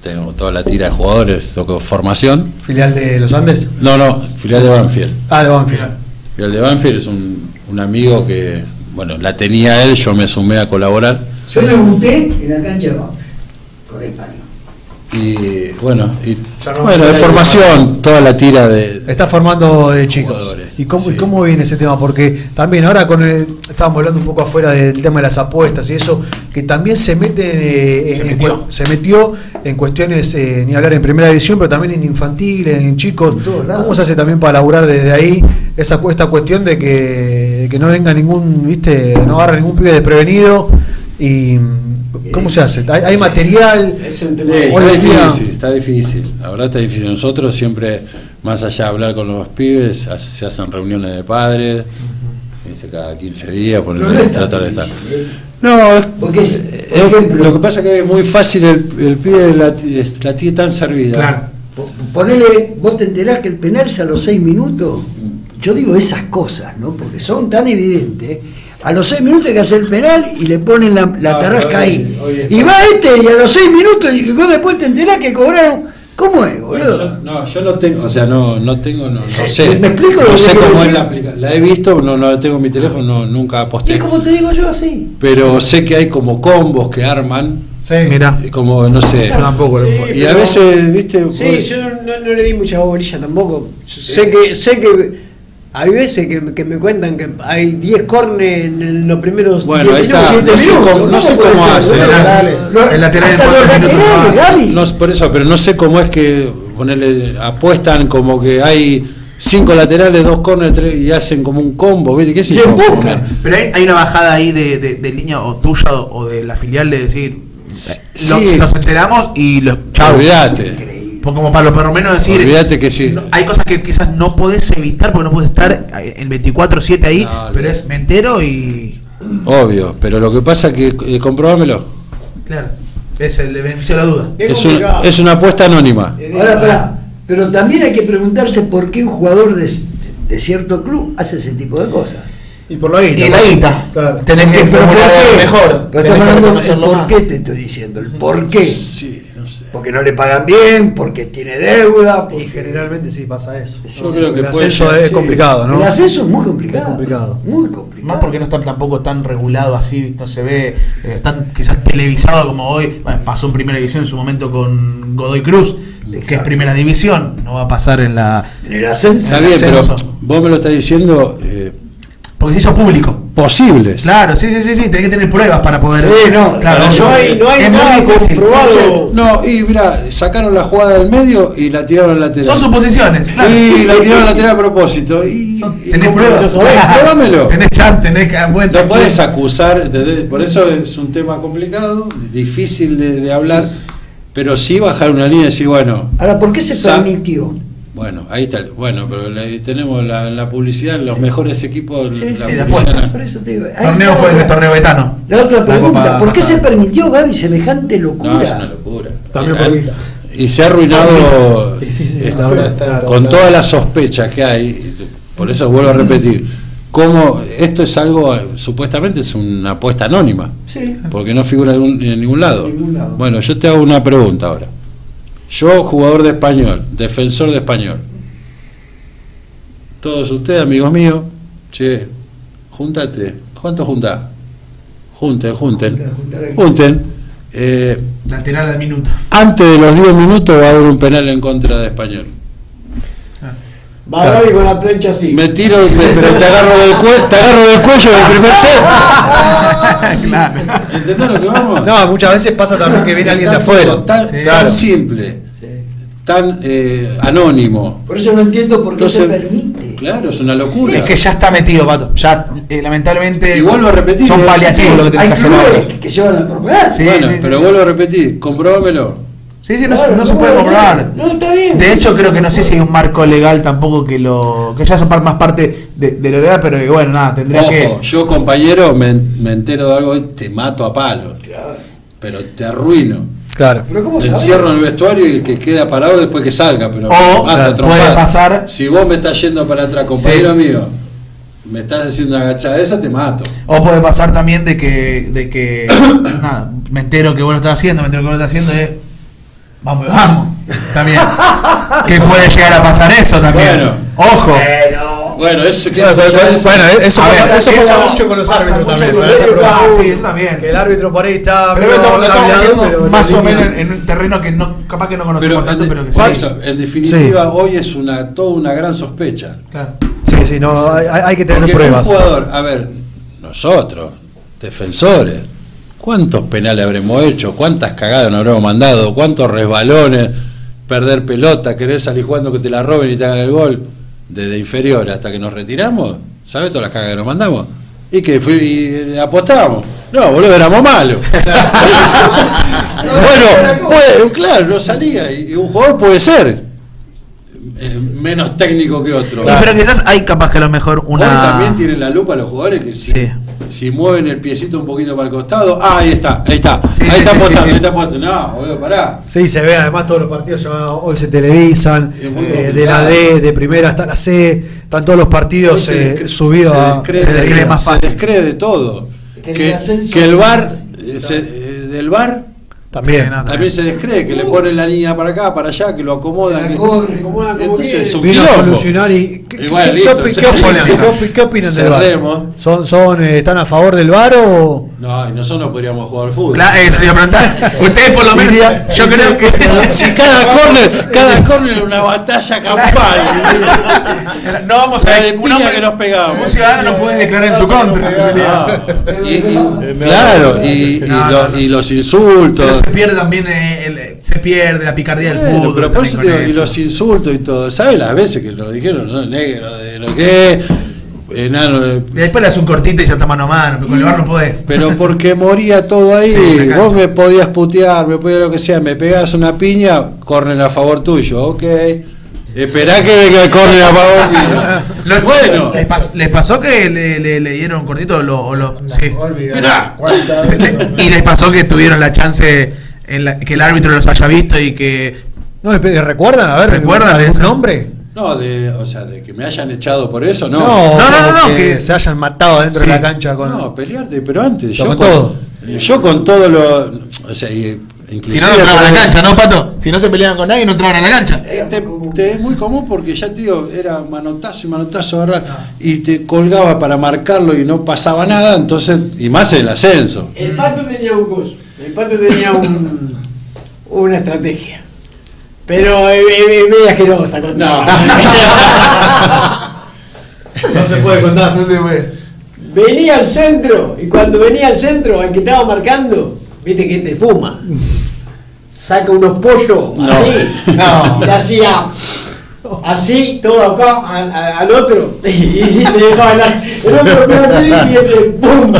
Tengo toda la tira de jugadores, toco formación. ¿Filial de los Andes? No, filial de Banfield. De Banfield. Filial de Banfield es un amigo que, bueno, la tenía él, yo me sumé a colaborar. Yo debuté en la cancha de Banfield, con España. Y bueno, de formación, toda la tira de... Está formando de chicos. Jugadores. ¿Y cómo viene ese tema? Porque también ahora estábamos hablando un poco afuera del tema de las apuestas y eso, que también se metió en cuestiones, ni hablar en primera división, pero también en infantiles, en chicos. ¿Cómo se hace también para laburar desde ahí esta cuestión de que no venga no agarre ningún pibe desprevenido? ¿Y cómo se hace? ¿Hay material? Está difícil. La verdad está difícil. Nosotros siempre, más allá de hablar con los pibes, se hacen reuniones de padres, cada 15 días, tratar de estar. No, porque lo que pasa es que es muy fácil, el pibe la tiene tan servida. Claro. Ponele, vos te enterás que el penal es a los 6 minutos. Yo digo esas cosas, ¿no? Porque son tan evidentes. A los 6 minutos hay que hacer el penal y le ponen la tarasca ahí. Y va y a los 6 minutos y vos después te enterás que cobraron. ¿Cómo es, boludo? Yo no tengo, no sé. ¿Me explico? No sé cómo es la aplicación. La he visto, no la tengo en mi teléfono, nunca aposté. Y como te digo yo, así. Pero sé que hay como combos que arman. Sí, mira. Como, no sé. Yo tampoco. Y a veces, viste. Sí, yo no le di mucha bolilla tampoco. Sé que hay veces que me cuentan que hay 10 córner en los primeros 10 minutos. No sé cómo hace. El lateral no, por eso, pero no sé cómo es que apuestan como que hay 5 laterales, 2 corners, 3, y hacen como un combo, ¿viste? ¿Qué es eso? Pero hay una bajada ahí de línea o tuya o de la filial de decir, Sí. nos enteramos y los chau. Olvídate. Como para lo menos decir, Olvídate que sí. hay cosas que quizás no podés evitar porque no podés estar el 24/7 ahí, No, pero es me entero y... Obvio, pero lo que pasa es que, comprobámelo, Claro, es el beneficio de la duda. es una apuesta anónima. Ahora, pará, pero también hay que preguntarse por qué un jugador de cierto club hace ese tipo de cosas. Y por la guita. Y la guita. Claro. Tenés que Pero ¿por formular qué? mejor. Pero Tenés estamos que hablando del reconocerlo por más. qué te estoy diciendo, el por qué. Sí, no sé. Porque no le pagan bien, porque tiene deuda. Y Porque... generalmente sí pasa eso. Yo creo que el puede ascenso ser, es sí. complicado, ¿no? El ascenso es muy complicado. Es complicado. Muy complicado. Más porque no está tampoco tan regulado así, no se ve tan quizás televisado como hoy. Bueno, pasó en primera división en su momento con Godoy Cruz, que es primera división, no va a pasar en la... En el ascenso. Está bien, pero ascenso. vos me lo estás diciendo Porque se hizo público. posibles. Claro, sí, tenés que tener pruebas para poder... Sí, no, claro, no es hay muy nada difícil. comprobado. No, y mira, sacaron la jugada del medio y la tiraron al lateral. Son suposiciones, claro. Y la tiraron al lateral a propósito. Y ¿Tenés ¿cómo pruebas? lo sabés? Probámelo. Tenés chat, tenés que... No puedes acusar, ¿entendés? Por eso es un tema complicado, difícil de hablar, pero sí bajar una línea y decir, bueno, Ahora, ¿por qué se permitió? bueno, ahí está, bueno, pero tenemos la publicidad en los mejores equipos. Sí, la sí, la publicidad apuesta. Por eso te digo. ahí Torneo está fue el la- torneo betano. La otra pregunta, Copa ¿por qué pasada. se permitió, Gaby, semejante locura? No, es una locura. También por guita. Y se ha arruinado Ahora está con todas las sospechas que hay, por eso vuelvo a repetir, como esto es algo, supuestamente es una apuesta anónima, Sí. porque no figura en ningún lado. En ningún lado. Bueno, yo te hago una pregunta ahora. Yo, jugador de Español, defensor de Español, todos ustedes, amigos míos, che, júntate. ¿Cuánto juntás? Junten. Lateral al minuto. Antes de los 10 minutos va a haber un penal en contra de Español. Va Gaby con la plancha así. Me tiro, pero te agarro del cuello del primer set. Claro. ¿Entendés lo que vamos? No, muchas veces pasa también que viene alguien de Tan afuera. Tan, Sí. tan simple, tan anónimo. Por eso no entiendo por qué se Entonces, permite. claro, es una locura. Es que ya está metido, Pato. Ya, lamentablemente. Y vuelvo a repetir, son paliativos lo que tenés Hay que hacer ahora. clubes que llevan la propiedad. Sí, bueno, sí, pero sí. vuelvo a repetir, comprobámelo. Sí, no, Claro, no se puede comprobar. No, está bien. De hecho, creo que no sé si hay un marco legal tampoco que ya son más parte de lo legal, pero que bueno, nada, tendría que. Ojo, yo compañero me entero de algo y te mato a palos. Claro. Pero te arruino. Claro. Pero ¿cómo Te sabés? encierro en el vestuario y que queda parado después que salga. Pero O, me mato a claro, trompadas. puede pasar- Si vos me estás yendo para atrás, compañero Sí. mío, me estás haciendo una agachada esa, te mato. O puede pasar también de que nada, me entero que vos lo estás haciendo, es vamos, también. Que puede llegar a pasar eso también. Bueno. Ojo. Bueno, eso que Bueno, eso A pasa, ver, eso pasa eso mucho con los pasa árbitros mucho también. con ¿verdad? los árbitros. Pero- Sí, eso también. Que el árbitro por ahí está Pero estamos cambiado, metiendo pero más la o línea- menos en un terreno que no, capaz que no conocemos pero, tanto, pero que por sí. eso, en definitiva, hoy es toda una gran sospecha. Claro. Sí, no, hay que tener Porque pruebas. un jugador, a ver, nosotros, defensores, ¿cuántos penales habremos hecho? ¿Cuántas cagadas nos habremos mandado? ¿Cuántos resbalones? Perder pelota, querer salir jugando que te la roben y te hagan el gol. Desde inferior hasta que nos retiramos, ¿sabes todas las cagadas que nos mandamos? Y que apostábamos. No, boludo, éramos malos. Bueno, claro, no salía. Y un jugador puede ser menos técnico que otro. Y pero quizás hay capaz que a lo mejor Hoy una. también tienen la lupa los jugadores que si mueven el piecito un poquito para el costado, ahí está, Sí, ahí está sí, apostando, sí. ahí está apostando. No, boludo, pará. Sí, se ve, además todos los partidos ya hoy se televisan, Es muy de complicado. la D, de primera hasta la C, están todos los partidos subidos a... se descree más fácil. Se descree de todo. Que Que, el ascenso que el VAR, es del VAR También. Sí, no, también se descree, que le ponen la línea para acá, para allá, que lo acomodan. La que- corre, acomodan como entonces quieren. es un Vino a quilombo. solucionar y... Igual, listo, ¿Qué opinan del VAR? cerremos. ¿Están a favor del VAR o No, y nosotros no podríamos jugar al fútbol. Claro, eso iba a preguntar. Ustedes por lo menos, yo creo que... Si cada córner era una batalla campal. No vamos a La de piña que nos pegábamos. Un ciudadano no puede declarar en su contra. Claro, y los insultos. Pero se pierde también se pierde la picardía del fútbol. Pero por eso también digo, con y los insultos y todo. ¿Sabes las veces que lo dijeron? No, negro, de lo que enano. Y después le das un cortito y ya está mano a mano, pero con el bar no podés. Pero porque moría todo ahí. Sí, vos me podías putear, me podías lo que sea, me pegás una piña, corren a favor tuyo, ok. Esperá que venga el córner a favor mío. Bueno. ¿Les pasó que le dieron un cortito sí. Olvidá, ¿cuántas veces? Y les pasó que tuvieron la chance que el árbitro los haya visto y que... No, ¿recuerdan? A ver, ¿recuerdan algún eso? nombre? No, de que me hayan echado por eso, no. No, que se hayan matado dentro de la cancha con... No, pelearte, pero antes. Con todo. Yo con todo lo... O sea, inclusive... Si no entraban a la cancha, ¿no, Pato? Si no se peleaban con nadie, no entraban a la cancha. Es muy común porque ya te digo, era manotazo y manotazo, ¿verdad? Y te colgaba para marcarlo y no pasaba nada, entonces, y más en el ascenso. El Pato tenía un curso, el Pato tenía una estrategia. Pero es media asquerosa contar. No se puede contar. No se puede. Venía al centro, y cuando venía al centro, al que estaba marcando, viste que te fuma. Saca unos pollos así, y le hacía así, todo acá, al otro, y le dejaba el otro y este ¡pum!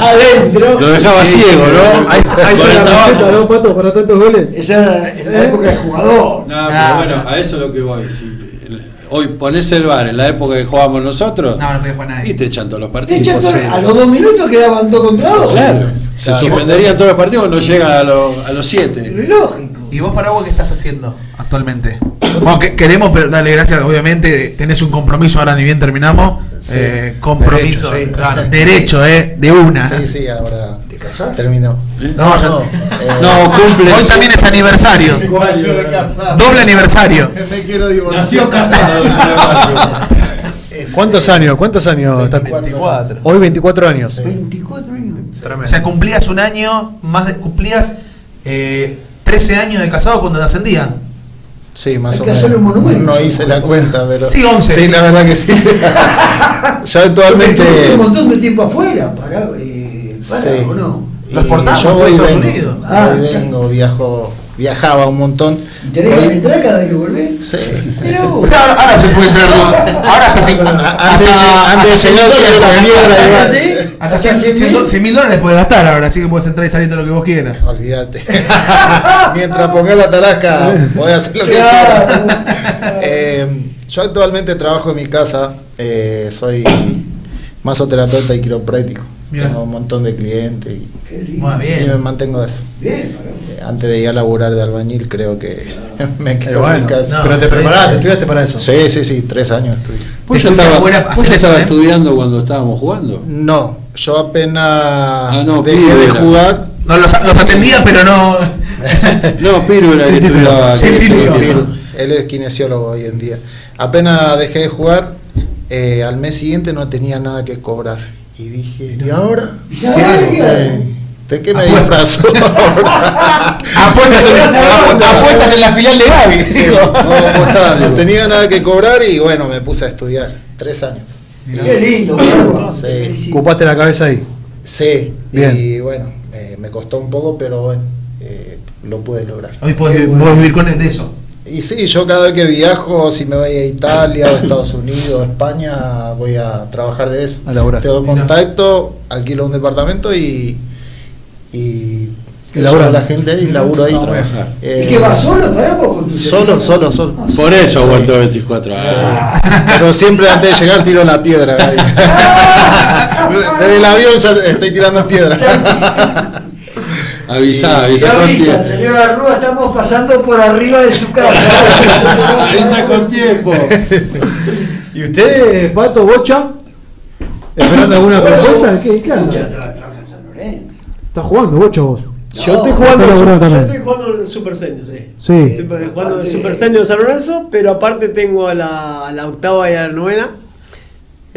Adentro. Lo dejaba ciego, ¿no? Ahí está la receta, ¿no, Pato? Para tantos goles. Esa es la época de jugador. No, pero bueno, a eso es lo que voy. Si hoy ponés el VAR en la época que jugábamos nosotros, No podía jugar nadie. y te echan todos los De partidos. hecho, a los 2 minutos quedaban 2 contra 2. Claro, se suspenderían todos los partidos cuando llegan a los 7. Lógico. ¿Y vos, Paraguay, qué estás haciendo actualmente? Bueno, queremos darle gracias, obviamente, tenés un compromiso, ahora ni bien terminamos. Sí. Compromiso, Derecho, sí. claro, derecho, de una. Sí, ahora ¿Te casás? terminó. No, ya No, cumple. hoy también es aniversario. Doble aniversario. Me quiero divorciar. Nació casado. ¿Cuántos años? Estás? 24. Hoy 24 años. Sí. 24 años. O sea, cumplías un año, cumplías 13 años de casado cuando te ascendían. Sí, más Hay o que menos. hacerle un monumento. No hice la cuenta, pero. Sí, 11. Sí, la verdad que sí. Yo actualmente. Estuve un montón de tiempo afuera, Sí. ¿o no? Los portamos yo por voy y Estados vengo. Unidos. Voy y vengo, viajaba un montón. ¿Y te dejan entrar cada vez que volvés? Sí. Mirá vos. O sea, ahora se puede entrar. Ahora hasta Antes de llegar tiene la piedra y va. ¿Sí? hasta $100,000 puedes gastar ahora, así que puedes entrar y salir todo lo que vos quieras. Olvídate. Mientras pongas la tarasca, podés hacer lo que Claro. quieras. Yo actualmente trabajo en mi casa. Soy masoterapeuta y quiropráctico. Mirá. Tengo un montón de clientes y Qué lindo. Muy bien. sí me mantengo de eso. Bien, Antes de ir a laburar de albañil, creo que me quedo Bueno, en mi casa. no. pero te preparaste, estudiaste para eso. Sí, 3 años estudié. ¿Vos ya fuiste estaba, afuera a vos hacer ya eso, estabas eh? estudiando cuando estábamos jugando? No, yo apenas no, dejé pibe de era. jugar. No, los atendía, pero no. No, Piru era Sin que título. estudiaba. Sin que título. se- Piru. Él es kinesiólogo hoy en día. Apenas dejé de jugar, al mes siguiente no tenía nada que cobrar. Y dije, ¿y ahora? ¿De qué me disfrazo ahora? Apuestas en la filial de Gaby. No tenía nada que cobrar y bueno, me puse a estudiar. 3 años. Qué lindo, Carlos. Sí. Te felicito. Ocupaste la cabeza ahí. Sí, Bien. y bueno, me costó un poco, pero bueno, lo pude lograr. Hoy podés vivir con de eso. Y sí, yo cada vez que viajo, si me voy a Italia o Estados Unidos, España, voy a trabajar de eso. A laburar. Tengo Mirá. contacto, alquilo un departamento y laburás. llevo a la gente ahí, laburo ahí. trabajo. ¿Y qué vas solo, Paraguay, con tu Solo. Por eso Sí. aguantó 24 años. Pero siempre antes de llegar tiro la piedra. ahí. Desde el avión ya estoy tirando piedra. Avisá Ya con avisa, tiempo. señora Rúa, estamos pasando por arriba de su casa. Avisa con tiempo. ¿Y usted, Pato, Bocha? ¿Esperando alguna propuesta? ¿Qué Ya anda? trabaja en San Lorenzo. ¿Estás jugando, Bocha, vos? Yo estoy jugando, Está laburando yo también. estoy jugando en Super Senior, sí. Sí. Estoy jugando en Super Senior de San Lorenzo, pero aparte tengo a la octava y a la novena.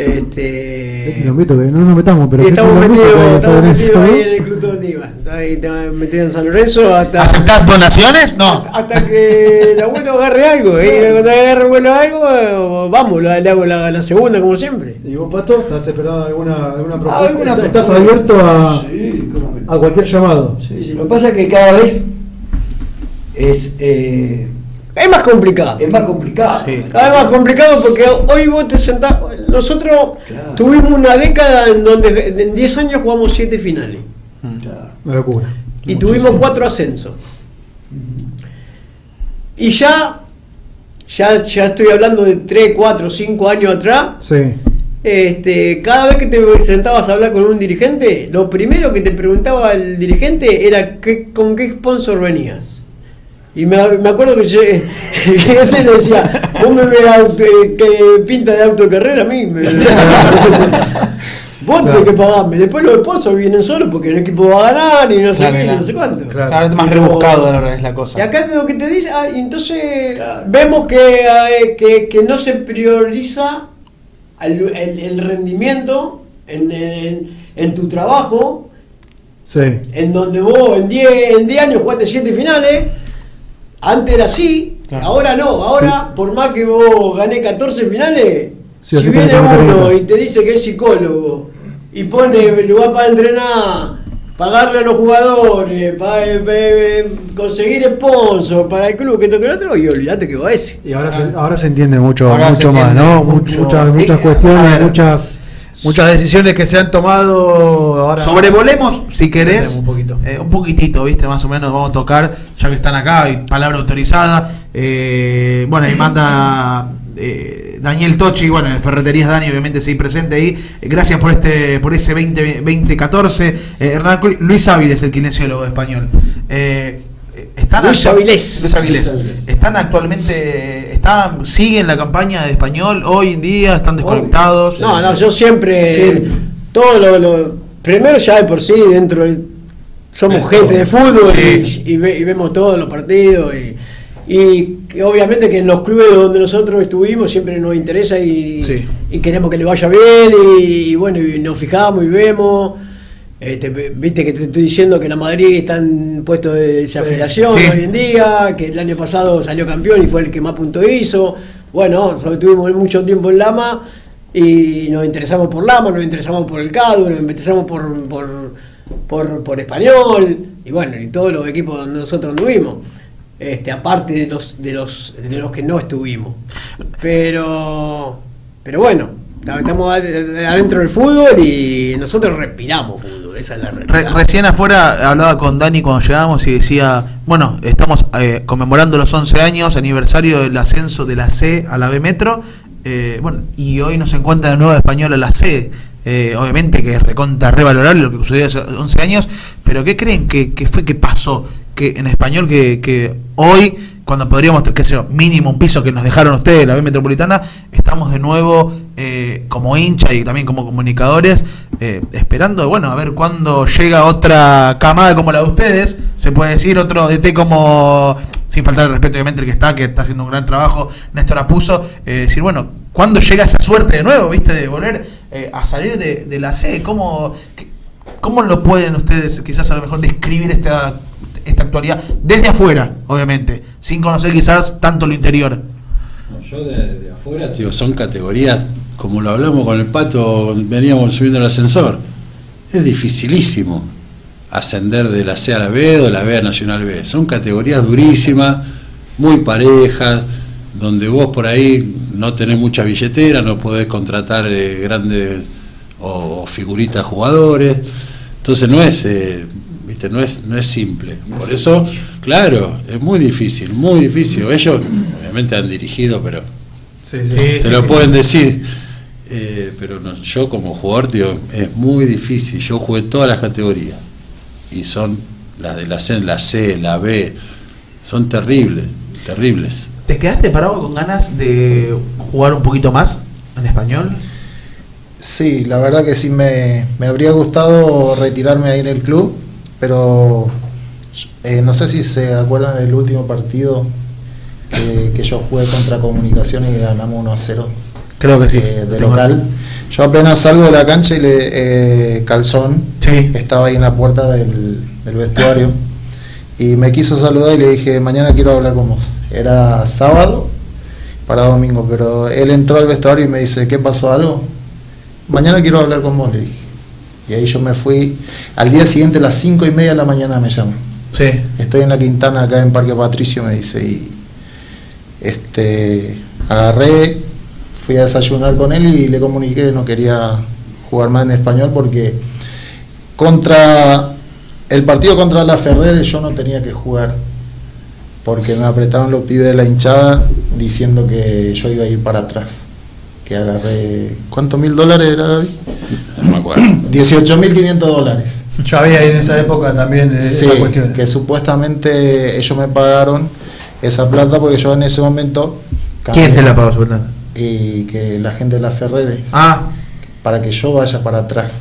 Lo invito, que no nos metamos, pero estamos metidos ahí en ¿no? el Club Toldiva. Ahí estamos metidos en San Lorenzo hasta. ¿Aceptás donaciones? No. Hasta que el abuelo agarre algo. Cuando agarre el abuelo algo, vamos, le hago la segunda como siempre. ¿Y vos, Pato, estás esperando alguna propuesta? ¿Estás abierto a cualquier llamado? Sí. Lo que pasa es que cada vez es más complicado. Es más complicado. Sí. Cada vez más complicado porque hoy vos te sentás. Nosotros tuvimos una década en donde en 10 años jugamos 7 finales. Claro. Una locura. Y tuvimos 4 ascensos. Y ya estoy hablando de 3, 4, 5 años atrás. Sí. Cada vez que te sentabas a hablar con un dirigente, lo primero que te preguntaba el dirigente era con qué sponsor venías. Y me acuerdo que yo le decía, vos me ves que pinta de auto de carrera a mí. Vos tenés que pagarme. Después los sponsors vienen solos porque el equipo va a ganar y no sé qué, no sé cuánto. Claro, es más rebuscado ahora es la cosa. Y acá lo que te dice, entonces vemos que no se prioriza el rendimiento en tu trabajo. Sí. En donde vos en 10 años jugaste 7 finales. Antes era así, claro. Ahora no, ahora por más que vos gané 14 finales, sí, si viene uno y te dice que es psicólogo y pone lugar para entrenar, pagarle a los jugadores, conseguir sponsor para el club, que toque el otro, y olvídate que va ese. Y ahora se entiende mucho Ahora más, ¿no? Muchas cuestiones, muchas decisiones que se han tomado ahora. Sobrevolemos, si querés, un poquitito, ¿viste? Más o menos vamos a tocar, ya que están acá, y palabra autorizada. Bueno, ahí manda Daniel Tochi, bueno, de Ferreterías Dani, obviamente sí presente ahí. Gracias por ese 2014. Hernán Luis Áviles, el kinesiólogo español. Luis Avilés. Están actualmente, siguen la campaña de español hoy en día, están desconectados. No, yo siempre todo lo primero ya de por sí dentro somos gente de fútbol y vemos todos los partidos y obviamente que en los clubes donde nosotros estuvimos siempre nos interesa y queremos que le vaya bien y bueno, y nos fijamos y vemos. Viste que te estoy diciendo que la Madrid está en puesto de desafiliación hoy en día, que el año pasado salió campeón y fue el que más puntos hizo. Bueno, tuvimos mucho tiempo en Lama y nos interesamos por Lama, nos interesamos por el CADU, nos interesamos por Español y bueno, y todos los equipos donde nosotros anduvimos. Aparte de los que no estuvimos. Pero bueno, estamos adentro del fútbol y nosotros respiramos fútbol, esa es la realidad. Recién afuera hablaba con Dani cuando llegamos y decía, bueno, estamos conmemorando los 11 años, aniversario del ascenso de la C a la B Metro, bueno, y hoy nos encuentra de nuevo Español a la C. Obviamente que es revalorable lo que sucedió hace 11 años, pero ¿qué creen que pasó? Que en Español que hoy, cuando podríamos, qué sé yo, mínimo un piso que nos dejaron ustedes, la B Metropolitana, estamos de nuevo como hincha y también como comunicadores, esperando, bueno, a ver cuándo llega otra camada como la de ustedes, se puede decir, otro DT como, sin faltar el respeto obviamente el que está haciendo un gran trabajo, Néstor Apuso, decir, bueno, ¿cuándo llega esa suerte de nuevo, viste, de volver a salir de la C? ¿Cómo lo pueden ustedes quizás a lo mejor describir esta actualidad desde afuera, obviamente, sin conocer quizás tanto lo interior? No, yo de afuera, tío, son categorías, como lo hablamos con el Pato, veníamos subiendo el ascensor, es dificilísimo ascender de la C a la B o de la B a Nacional B, son categorías durísimas, muy parejas, donde vos por ahí no tenés mucha billetera, no podés contratar grandes o figuritas jugadores, entonces no es simple. Por eso, claro, es muy difícil. Ellos obviamente han dirigido, pero te lo pueden decir. Pero no, yo como jugador, tío, es muy difícil. Yo jugué todas las categorías y son las de la C, la B, son terribles. ¿Te quedaste parado con ganas de jugar un poquito más en español? Sí, la verdad que sí me habría gustado retirarme ahí en el club, pero no sé si se acuerdan del último partido que yo jugué contra Comunicaciones y ganamos 1-0. Creo que sí. De local. Yo apenas salgo de la cancha y Calzón Sí. estaba ahí en la puerta del vestuario y me quiso saludar y le dije, mañana quiero hablar con vos. Era sábado para domingo, pero él entró al vestuario y me dice, ¿qué pasó, algo? Mañana quiero hablar con vos, le dije. Y ahí yo me fui. Al día siguiente, a las 5:30 de la mañana me llama. Sí. Estoy en la Quintana, acá en Parque Patricio, me dice, y agarré, fui a desayunar con él y le comuniqué que no quería jugar más en Español porque contra el partido contra la Ferrer yo no tenía que jugar porque me apretaron los pibes de la hinchada diciendo que yo iba a ir para atrás, que agarré, ¿cuántos $1.000 era, Gaby? No me acuerdo. $18.500. Yo había en esa época también Sí, esa cuestión. que supuestamente ellos me pagaron esa plata porque yo en ese momento ¿Quién te la pagó, Sultán? y que la gente de las Ferreres Ah, para que yo vaya para atrás.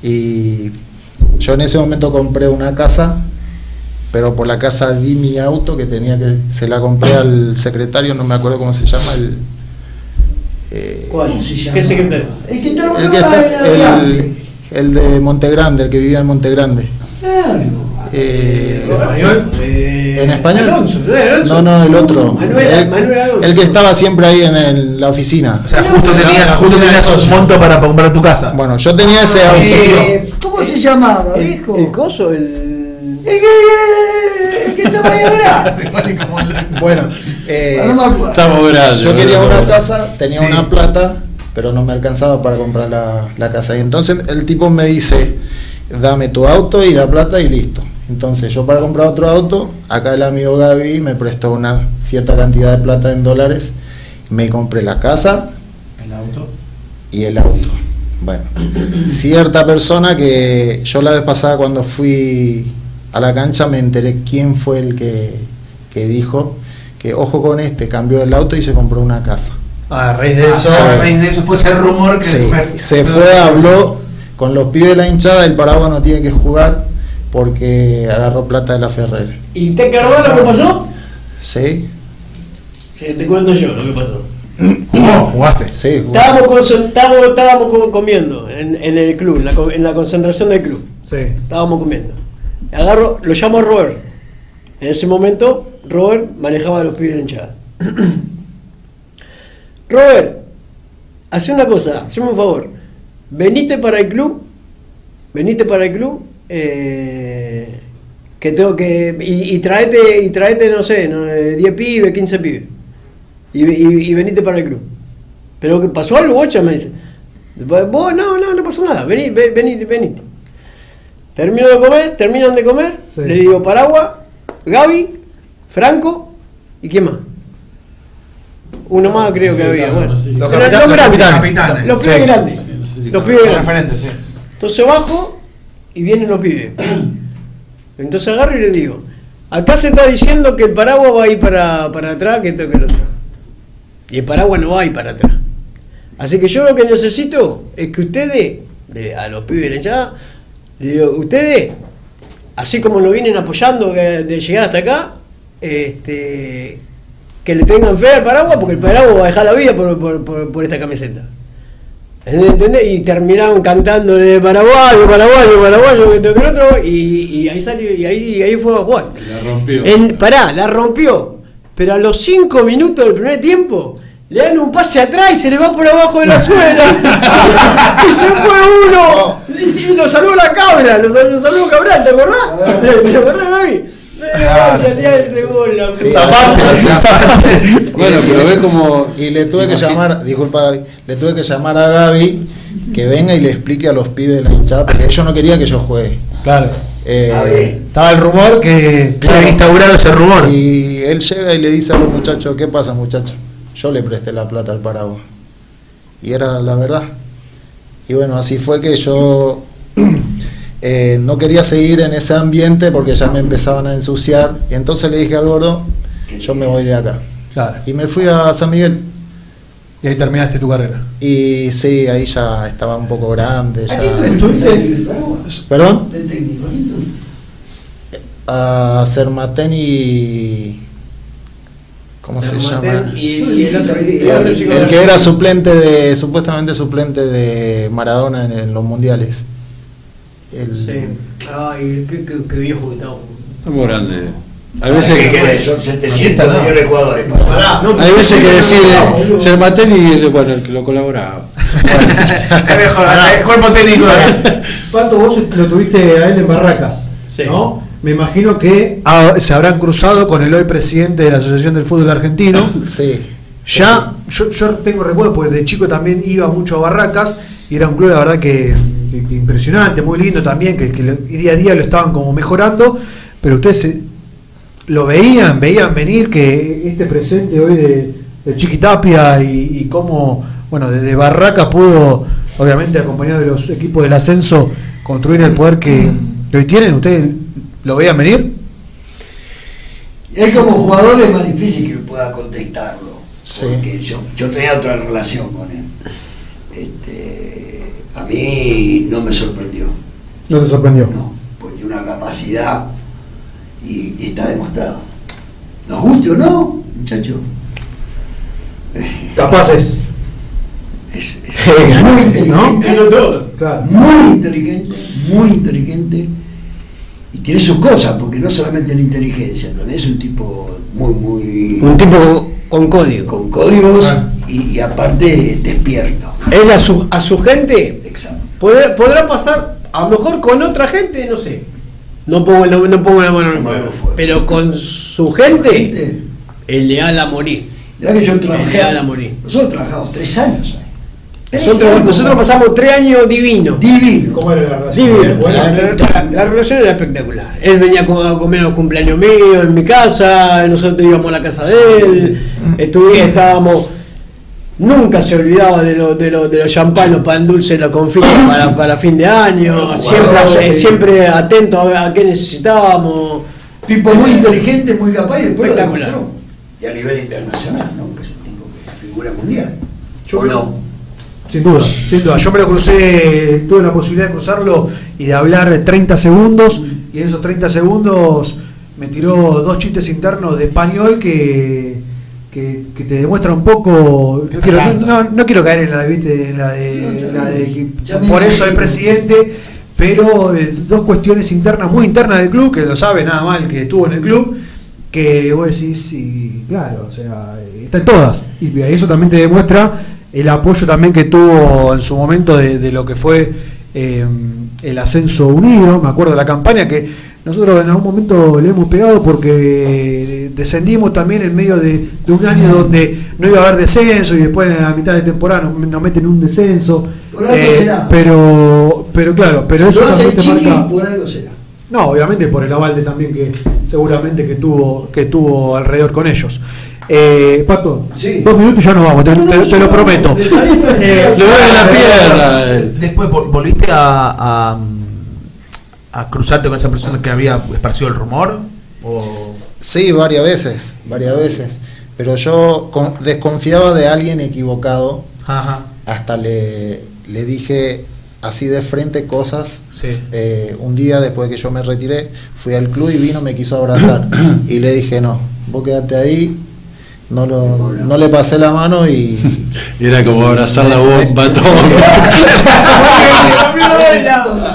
Y yo en ese momento compré una casa, pero por la casa di mi auto que se la compré al secretario, no me acuerdo cómo se llama, ¿Cuál? se llama? ¿Qué secretario? El que el, trabajaba que está- en la- el de Montegrande, el que vivía en Montegrande. Claro. ¿En español? Alonso, ¿no es Alonso? No, el otro. Manuel Alonso. El que estaba siempre ahí en la oficina. o sea, justo tenías un monto para comprar tu casa. Bueno, yo tenía ese auto. ¿Cómo se llamaba, El, viejo? el coso, el... El que estaba ahí atrás. Bueno, No me acuerdo. Estamos grandes. yo quería ¿no? una casa, tenía Sí. una plata, pero no me alcanzaba para comprar la casa. Y entonces el tipo me dice, dame tu auto y la plata y listo. Entonces yo para comprar otro auto, acá el amigo Gaby me prestó una cierta cantidad de plata en dólares, me compré la casa El auto. y el auto. Bueno, cierta persona que yo la vez pasada cuando fui a la cancha me enteré quién fue el que dijo que ojo con cambió el auto y se compró una casa. A raíz de eso. A raíz de eso fue ese rumor que Sí, se fue, habló con los pibes de la hinchada, el Paraguay no tiene que jugar porque agarró plata de la Ferrer. ¿Y te acordás lo que pasó? ¿Sí? Sí, te cuento yo lo que pasó. No, jugaste. Sí, jugó. Estábamos comiendo en el club, en la concentración del club. Sí. Estábamos comiendo. Agarro, lo llamo a Robert. En ese momento, Robert manejaba a los pibes de la hinchada. Robert, hace una cosa, haceme un favor. Venite para el club. Que tengo que. Y traete, no sé, 10 pibes, 15 pibes. Y venite para el club. Pero que pasó algo, bocha, me dice. Vos, no pasó nada, venite. Terminan de comer, Sí. le digo Paraguay, Gaby, Franco, ¿y quién más? Uno más creo que había, bueno. Los Pero capitanes. los grandes, capitanes. los pibes Sí. grandes. Los pibes grandes. Referente, sí. Entonces bajo y vienen los pibes. Entonces agarro y le digo, acá se está diciendo que el Paraguay va a ir para atrás, que esto que lo otro. Y el Paraguay no va a ir para atrás. Así que yo lo que necesito es que ustedes, a los pibes de la hinchada, le digo, ustedes, así como lo vienen apoyando de llegar hasta acá, que le tengan fe al Paraguay, porque el Paraguay va a dejar la vida por esta camiseta. ¿Entendés? Y terminaron cantándole paraguayo, que esto que lo otro, y ahí salió, y ahí fue a jugar. La rompió. La rompió. Pero a los 5 minutos del primer tiempo, le dan un pase atrás y se le va por abajo de la suela. Y se fue uno. Y lo salvó la cabra, lo salvó Cabral, ¿te acordás? ¿Te acordás, Gaby? Bueno, pero ve como. Y le tuve que llamar, disculpa Gaby, le tuve que llamar a Gaby que venga y le explique a los pibes de la hinchada, porque ellos no querían que yo juegue. Claro. Eh, Estaba el rumor que. Se había instaurado ese rumor. y él llega y le dice a los muchachos, ¿qué pasa, muchachos? Yo le presté la plata al Paraguay. Y era la verdad. Y bueno, así fue que yo no quería seguir en ese ambiente porque ya me empezaban a ensuciar. Y entonces le dije al gordo, yo me voy de acá. Claro. Y me fui a San Miguel. Y ahí terminaste tu carrera. Y sí, ahí ya estaba un poco grande. ¿A Ya. quién estuviste ahí, Paraguay? ¿Perdón? De técnico, ¿a quién estuviste? A Sermatén y... ¿Cómo se San llama? Martín y el otro, y el otro chico El que era supuestamente suplente de Maradona en los mundiales. Ay, qué viejo que estaba. Muy grande. Hay ¿Qué veces querés? Son 700 millones de jugadores. hay veces que decir San Martín y bueno, el que lo colaboraba. Es mejor, el cuerpo técnico. Pato, vos lo tuviste a él en Barracas, Sí. ¿no? Me imagino que se habrán cruzado con el hoy presidente de la Asociación del Fútbol Argentino. Sí. Ya, yo tengo recuerdo, porque de chico también iba mucho a Barracas y era un club, la verdad, que impresionante, muy lindo también, que día a día lo estaban como mejorando, pero ustedes lo veían venir que este presente hoy de Chiqui Tapia y cómo, bueno, desde Barracas pudo, obviamente acompañado de los equipos del ascenso, construir el poder que hoy tienen. ¿Ustedes lo veían venir? Él como jugador es más difícil que pueda contestarlo. Sí. Porque yo tenía otra relación con él. A mí no me sorprendió. ¿No te sorprendió? No, porque tiene una capacidad y está demostrado. Nos guste o no, muchachos. Capaces. Es muy inteligente, ¿No? Ganó todo. Claro. muy inteligente y tiene sus cosas, porque no solamente la inteligencia, también es un tipo muy Un tipo con código. con códigos y aparte despierto. Él a su gente Exacto. podrá pasar, a lo mejor con otra gente, no sé. No pongo la mano en el fuego. Pero con su gente, el leal a morir. Mirá que yo El leal a trabajé, morir. nosotros trabajamos 3 años ahí. Nosotros pasamos 3 años divinos. Divino. ¿Cómo era la relación? Divino. Buena. La relación era espectacular. Él venía a comer los cumpleaños míos en mi casa, nosotros íbamos a la casa de él, estábamos. Nunca se olvidaba de los champán, los pan dulces, los confites para fin de año, siempre atento a qué necesitábamos. Tipo muy inteligente, muy capaz y después lo Espectacular. demostró. Y a nivel internacional, ¿no? Pues es un tipo que figura mundial. Yo ¿O no? Sin duda. Yo me lo crucé, tuve la posibilidad de cruzarlo y de hablar 30 segundos, y en esos 30 segundos me tiró 2 chistes internos de español que te demuestra un poco. No quiero caer en la de que por eso es presidente, pero 2 cuestiones internas, muy internas del club, que lo sabe nada mal que estuvo en el club, que vos decís, sí, claro, o sea, está en todas, y eso también te demuestra el apoyo también que tuvo en su momento de lo que fue el Ascenso Unido. Me acuerdo de la campaña que nosotros en algún momento le hemos pegado porque descendimos también en medio de un año donde no iba a haber descenso, y después en la mitad de temporada nos meten un descenso. Por algo será. Pero claro, pero Si eso lo hace también te Chiqui, marca. por algo será. No, obviamente por el aval también que seguramente que tuvo alrededor con ellos. Pato, Sí. 2 minutos y ya nos vamos, te lo prometo. Le duele la pierna. Después volviste a cruzarte con esa persona que había esparcido el rumor. Sí, varias veces. Pero yo desconfiaba de alguien equivocado. Ajá. Hasta le dije así de frente cosas. Sí. Un día después que yo me retiré, fui al club y vino, me quiso abrazar. Y le dije, no, vos quedate ahí. No le pasé la mano y Era como abrazar la bomba todo.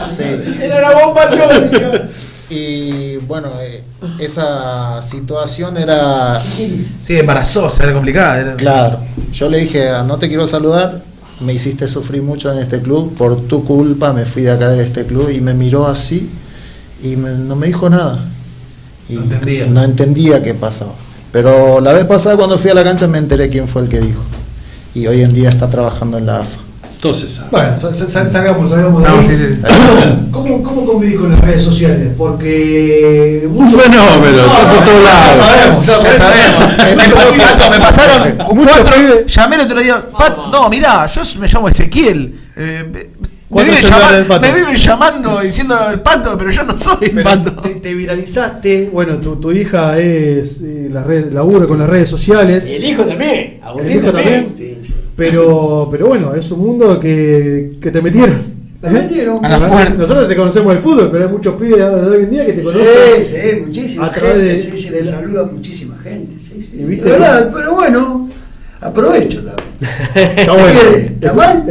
sí. Era la bomba atómica. Y bueno, esa situación era, Sí, embarazosa, era complicada. claro, yo le dije, no te quiero saludar, me hiciste sufrir mucho en este club, por tu culpa me fui de acá de este club. Y me miró así y no me dijo nada. Y No entendía. no entendía qué pasaba. Pero la vez pasada cuando fui a la cancha me enteré quién fue el que dijo. Y hoy en día está trabajando en la AFA. Entonces, Bueno, salgamos de No, ahí. sí, sí. ¿Cómo convivís con las redes sociales? Porque un fenómeno, está por todos lados. Ya sabemos. Pato, me pasaron 4. Llamé el otro día. No, mirá, yo me llamo Ezequiel. Me viven llamando diciendo el Pato, pero yo no soy el pero Pato. te viralizaste. Bueno, tu hija es labura con las redes sociales. Y el hijo también. El Agustín hijo también. también. Pero bueno, es un mundo que te metieron. Me metieron. A la fuerza. Nosotros te conocemos del fútbol, pero hay muchos pibes de hoy en día que te conocen. Sí, muchísima a través gente. de Me saluda muchísima gente. Sí. Y viste, de verdad, pero bueno, aprovecho también. está bueno. ¿Está mal?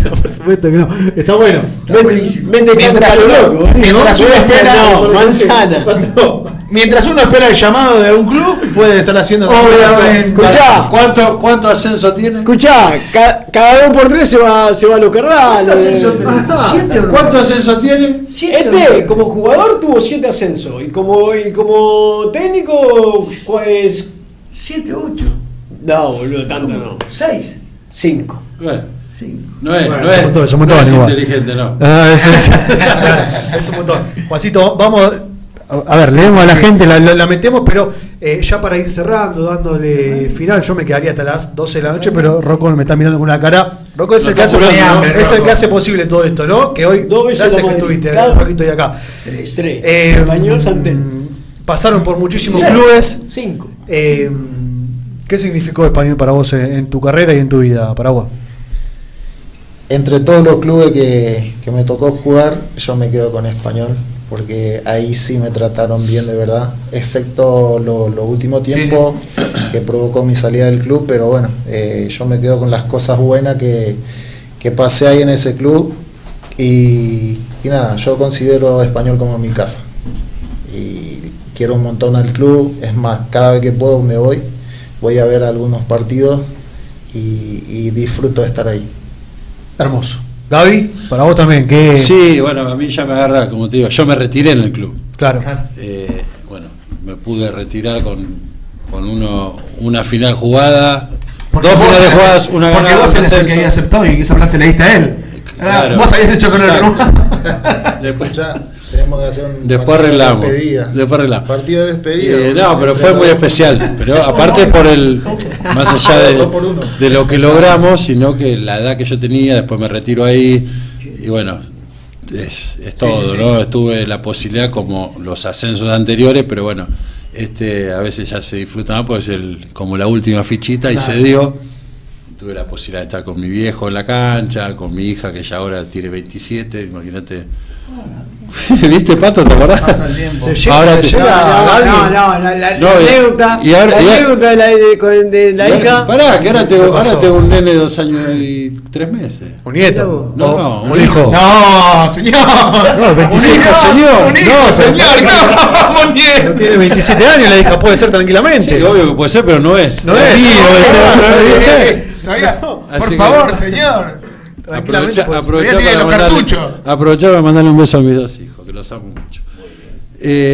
No, por supuesto que no. Está bueno. Vende Mientras uno- mientras uno espera- no, manzana. Mientras uno espera el llamado de un club, puede estar haciendo. Obviamente. Escuchá, ¿Cuánto ascenso tiene? escuchá, cada 2 por 3 se va a lo carnal. ¿Cuánto ascenso tiene? Este, como jugador, tuvo 7 ascensos. Y como técnico, pues. 7, 8, No, boludo, tanto no. 6. 5. Bueno, 5. no es, Bueno, no es, somos no todos es igual. inteligente, no. Es un montón. Juancito, vamos. A ver, leemos a la gente, la metemos, pero ya para ir cerrando, dándole final, yo me quedaría hasta las 12 de la noche, pero Rocco me está mirando con una cara. Rocco es, No el, que hace, está posible, apurado, es el Rocco. que hace posible todo esto, ¿no? Que hoy, 2 veces gracias la que Madrid. estuviste, Cada- un poquito de acá. 3. Eh, pasaron por muchísimos clubes. 5. ¿Qué significó Español para vos en tu carrera y en tu vida, Paraguay? Entre todos los clubes que me tocó jugar, yo me quedo con Español, porque ahí sí me trataron bien de verdad, excepto lo último tiempo que provocó mi salida del club, pero bueno, yo me quedo con las cosas buenas que pasé ahí en ese club y nada, yo considero Español como mi casa y quiero un montón al club, es más, cada vez que puedo me voy a ver algunos partidos y disfruto de estar ahí. Hermoso. Gaby, para vos también, ¿qué? Sí, bueno, a mí ya me agarra, como te digo, yo me retiré en el club. Claro. Bueno, me pude retirar con una final jugada, Porque dos vos finales eres- jugadas, una Porque ganada. vos eres el ascenso. que había aceptado y esa plata se la diste a él. Claro. Vos habías hecho con el Exacto. rumbo. Después, Ya tenemos que hacer un después partido de arreglamos. despedida. Después arreglamos. Partido de despedida. No, pero fue muy especial. Pero aparte por más allá Dos por uno. de lo que logramos, sino que la edad que yo tenía, después me retiro ahí y bueno, es todo, ¿no? Estuve la posibilidad como los ascensos anteriores, pero bueno, a veces ya se disfruta más, pues como la última fichita y se dio. Tuve la posibilidad de estar con mi viejo en la cancha, con mi hija que ya ahora tiene 27, imagínate. ¿Viste, Pato? ¿Te acordás? Pasa el tiempo. Ahora te- No, la No, y- anécdota, y ahora- la y ahora- anécdota de la hija. Pará, que ahora tengo pasó? un nene de 2 años y 3 meses. Un nieto. No, un hijo. No, señor. No, 25, Un hijo, señor. Un hijo, No, señor. No, No Monier. tiene 27 años, la hija puede ser tranquilamente. Sí, obvio que puede ser, pero no es. No es. mío, Todavía, Así por que- favor, señor. Tranquilamente, pues, todavía tiene los cartuchos. Aprovechar para mandarle un beso a mis 2 hijos, que los amo mucho.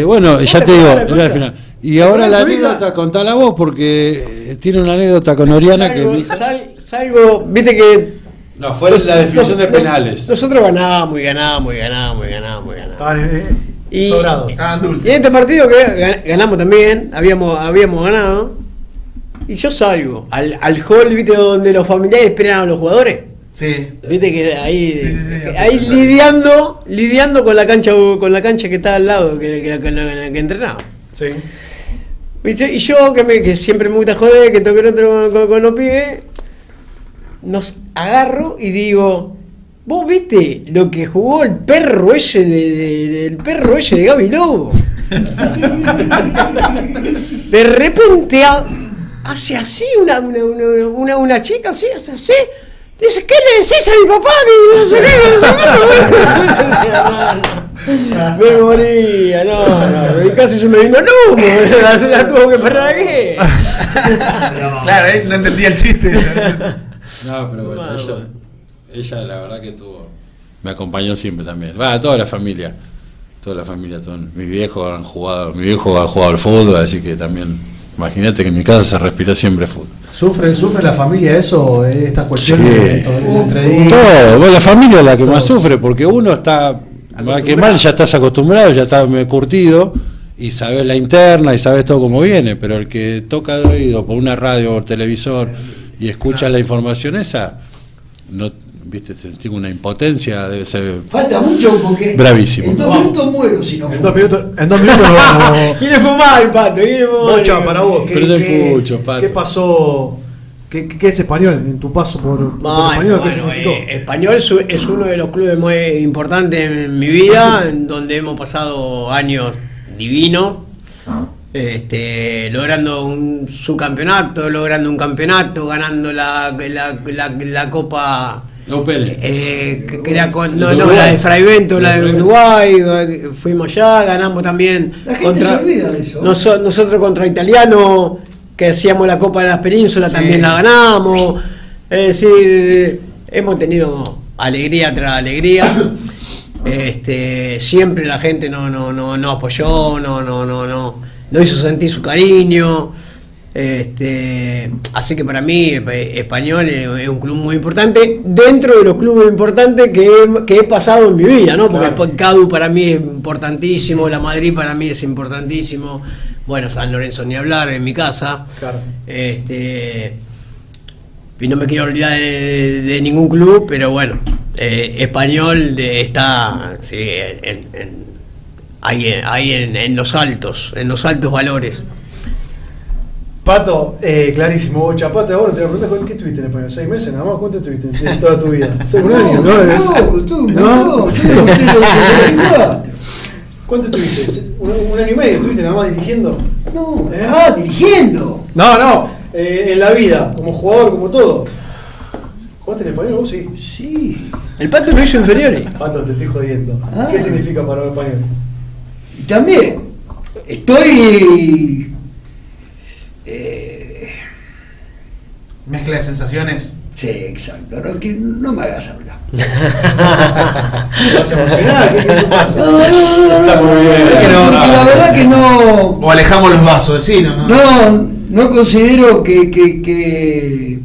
Bueno, ya te digo, era el final. Y ahora la anécdota, contala vos, porque tiene una anécdota con Oriana que mi hija- Salgo, viste que. No, fue la definición de penales. Nosotros ganábamos. Estaban Y, sobrados. y en este partido que ganamos también, habíamos ganado. Y yo salgo al hall, viste, donde los familiares esperan a los jugadores. Sí. Viste que ahí, Sí. ahí lidiando con la cancha que está al lado, que entrenaba. Sí. ¿Viste? Y yo, que siempre me gusta joder, que toque el otro con los pibes, nos agarro y digo, ¿vos viste lo que jugó el perro ese del perro ese de Gaby Lobo? De repente hace así una chica, así, hace así. Dice, ¿qué le decís a mi papá? Que no sé qué. Me moría, no, y casi se me vino el humo, la tuvo que parar aquí. Claro, él no entendía el chiste. No, pero bueno, ella la verdad que me acompañó siempre también. Va, toda la familia. Mis viejos han jugado, mi viejo ha jugado al fútbol, así que también, imagínate que en mi casa se respira siempre fútbol. ¿Sufre la familia eso, estas cuestiones Sí. entre días? Todo, bueno, la familia es la que más Todos. sufre, porque uno está, mal que mal, ya estás acostumbrado, ya estás curtido, y sabes la interna, y sabes todo cómo viene, pero el que toca de oído por una radio o televisor y escucha la información esa, no, viste, te sentís una impotencia, debe ser Falta mucho porque bravísimo. en 2 minutos muero si no En fumo. 2 minutos, nos vamos. Quiere fumar el Pato, quiere fumar. Bocha, para vos, Prende el pucho, Pato. ¿qué pasó? ¿Qué es Español en tu paso por No, Español? ¿Qué bueno, significó? Español es uno de los clubes muy importantes en mi vida, en donde hemos pasado años divinos. logrando un subcampeonato, logrando un campeonato, ganando la Copa. Que era la de Fray Bento, la de Uruguay, fuimos allá, ganamos también. La gente se olvida de eso. Nosotros contra Italiano, que hacíamos la Copa de las Penínsulas, también la ganamos. Es decir, hemos tenido alegría tras alegría. Siempre la gente nos apoyó, no hizo sentir su cariño. Así que para mí Español es un club muy importante dentro de los clubes importantes que he pasado en mi vida, ¿no? Porque el CADU para mí es importantísimo, la Madrid para mí es importantísimo, bueno, San Lorenzo ni hablar, en mi casa. Claro. Y no me quiero olvidar de ningún club, pero bueno, Español está ahí en los altos valores. Pato, clarísimo, Bocha. Pato, ahora te voy a preguntar, ¿qué estuviste en Español? ¿6 meses nada más? ¿Cuánto estuviste en toda tu vida? ¿Un año? No, ¿cuánto estuviste? ¿Un año y medio estuviste nada más dirigiendo? No, dirigiendo. No, en la vida, como jugador, como todo. ¿Jugaste en Español vos? Sí. Sí. El Pato lo hizo inferiores. Pato, te estoy jodiendo. ¿Qué significa para el Español? Y también, estoy... Mezcla de sensaciones. Sí, exacto. No me hagas hablar. ¿Te vas a emocionar? ¿Qué pasa? No. Está muy bien. La verdad que no... O alejamos los vasos, sí, No considero que...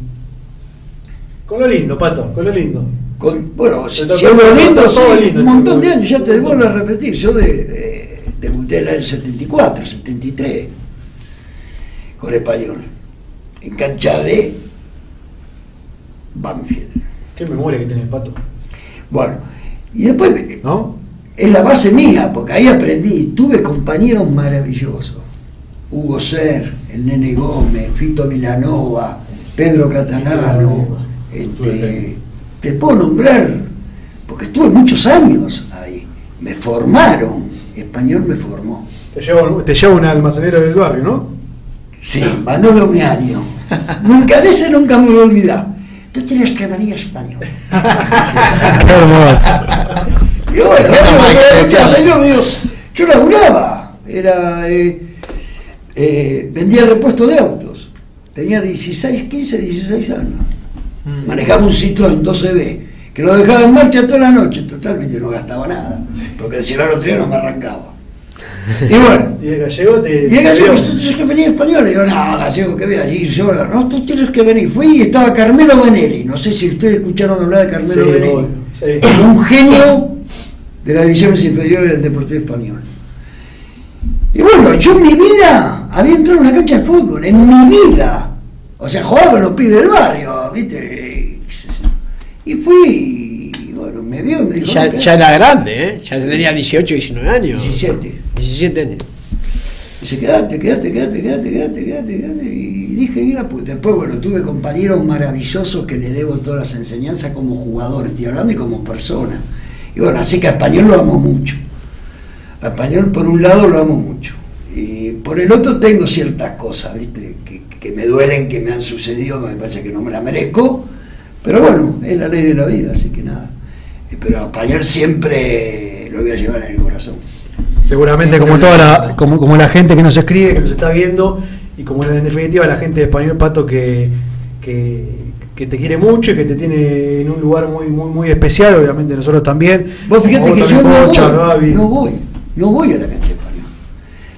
Con lo lindo, Pato, con lo lindo. Bueno, si hablo lindo, sí, un montón de años, ya te vuelvo a repetir. Yo debuté en el 74, 73, con Español, en cancha de Banfield. Qué memoria que tenés, Pato. Bueno, y después, ¿no? Es la base mía, porque ahí aprendí, tuve compañeros maravillosos. Hugo Ser, el Nene Gómez, Fito Milanova, Pedro Catalano, te puedo nombrar, porque estuve muchos años ahí, me formaron, Español me formó. Te lleva un almacenero del barrio, ¿no? Sí, Manolo Meaño. Nunca me voy a olvidar. Tú tienes que venir a Español. Qué hermoso. Y bueno, yo laburaba, vendía repuesto de autos. Tenía 16 años. Manejaba un Citroën 12B, que lo dejaba en marcha toda la noche, totalmente no gastaba nada, porque si no lo tenía no me arrancaba. Y bueno, y el gallego tú tienes que venir a Español. Le digo, no, gallego, que voy a ir yo. No, tú tienes que venir. Fui y estaba Carmelo Veneri. No sé si ustedes escucharon hablar de Carmelo Veneri. Sí. Un genio de las divisiones inferiores del Deportivo Español. Y bueno, yo en mi vida había entrado en una cancha de fútbol, en mi vida. O sea, jugaba con los pibes del barrio, ¿viste? Y fui, y bueno, me vio y me dijo... Ya era grande, ya tenía 18, 19 años. 17 años. Dice, quedate. Y dije, mira, pues después, bueno, tuve compañeros maravillosos que le debo todas las enseñanzas como jugador, estoy hablando, y como persona. Y bueno, así que a Español lo amo mucho. A Español, por un lado, lo amo mucho. Y por el otro tengo ciertas cosas, ¿viste? Que me duelen, que me han sucedido, me parece que no me la merezco. Pero bueno, es la ley de la vida, así que nada. Pero a Español siempre lo voy a llevar en el corazón. Seguramente, como toda como la gente que nos escribe, que nos está viendo, y como en definitiva la gente de Español, Pato, que te quiere mucho y que te tiene en un lugar muy especial, obviamente nosotros también. Vos fíjate que yo no voy a la cancha de Español.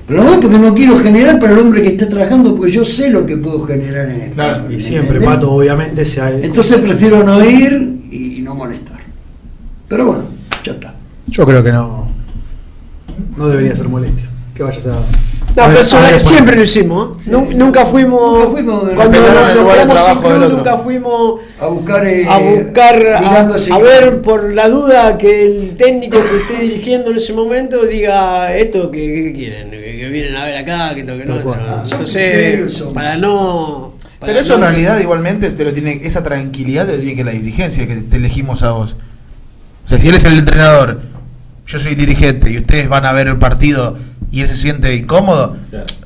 Pero no voy porque no quiero generar para el hombre que está trabajando, porque yo sé lo que puedo generar en esto. Claro, y siempre, ¿entendés? Pato, obviamente se ha... Entonces prefiero no ir y no molestar. Pero bueno, ya está. Yo creo que no debería ser molestia. Que vayas a... No, pero siempre lo hicimos. Sí. Nunca fuimos cuando nos quedamos sin club, nunca fuimos a buscar a ver, por la duda que el técnico que esté dirigiendo en ese momento diga esto que quieren, que vienen a ver acá, que esto que no. Entonces, para no... Pero eso en realidad igualmente te lo tiene, esa tranquilidad te lo tiene que la dirigencia, que te elegimos a vos. O sea, si él es el entrenador, yo soy dirigente y ustedes van a ver el partido y él se siente incómodo,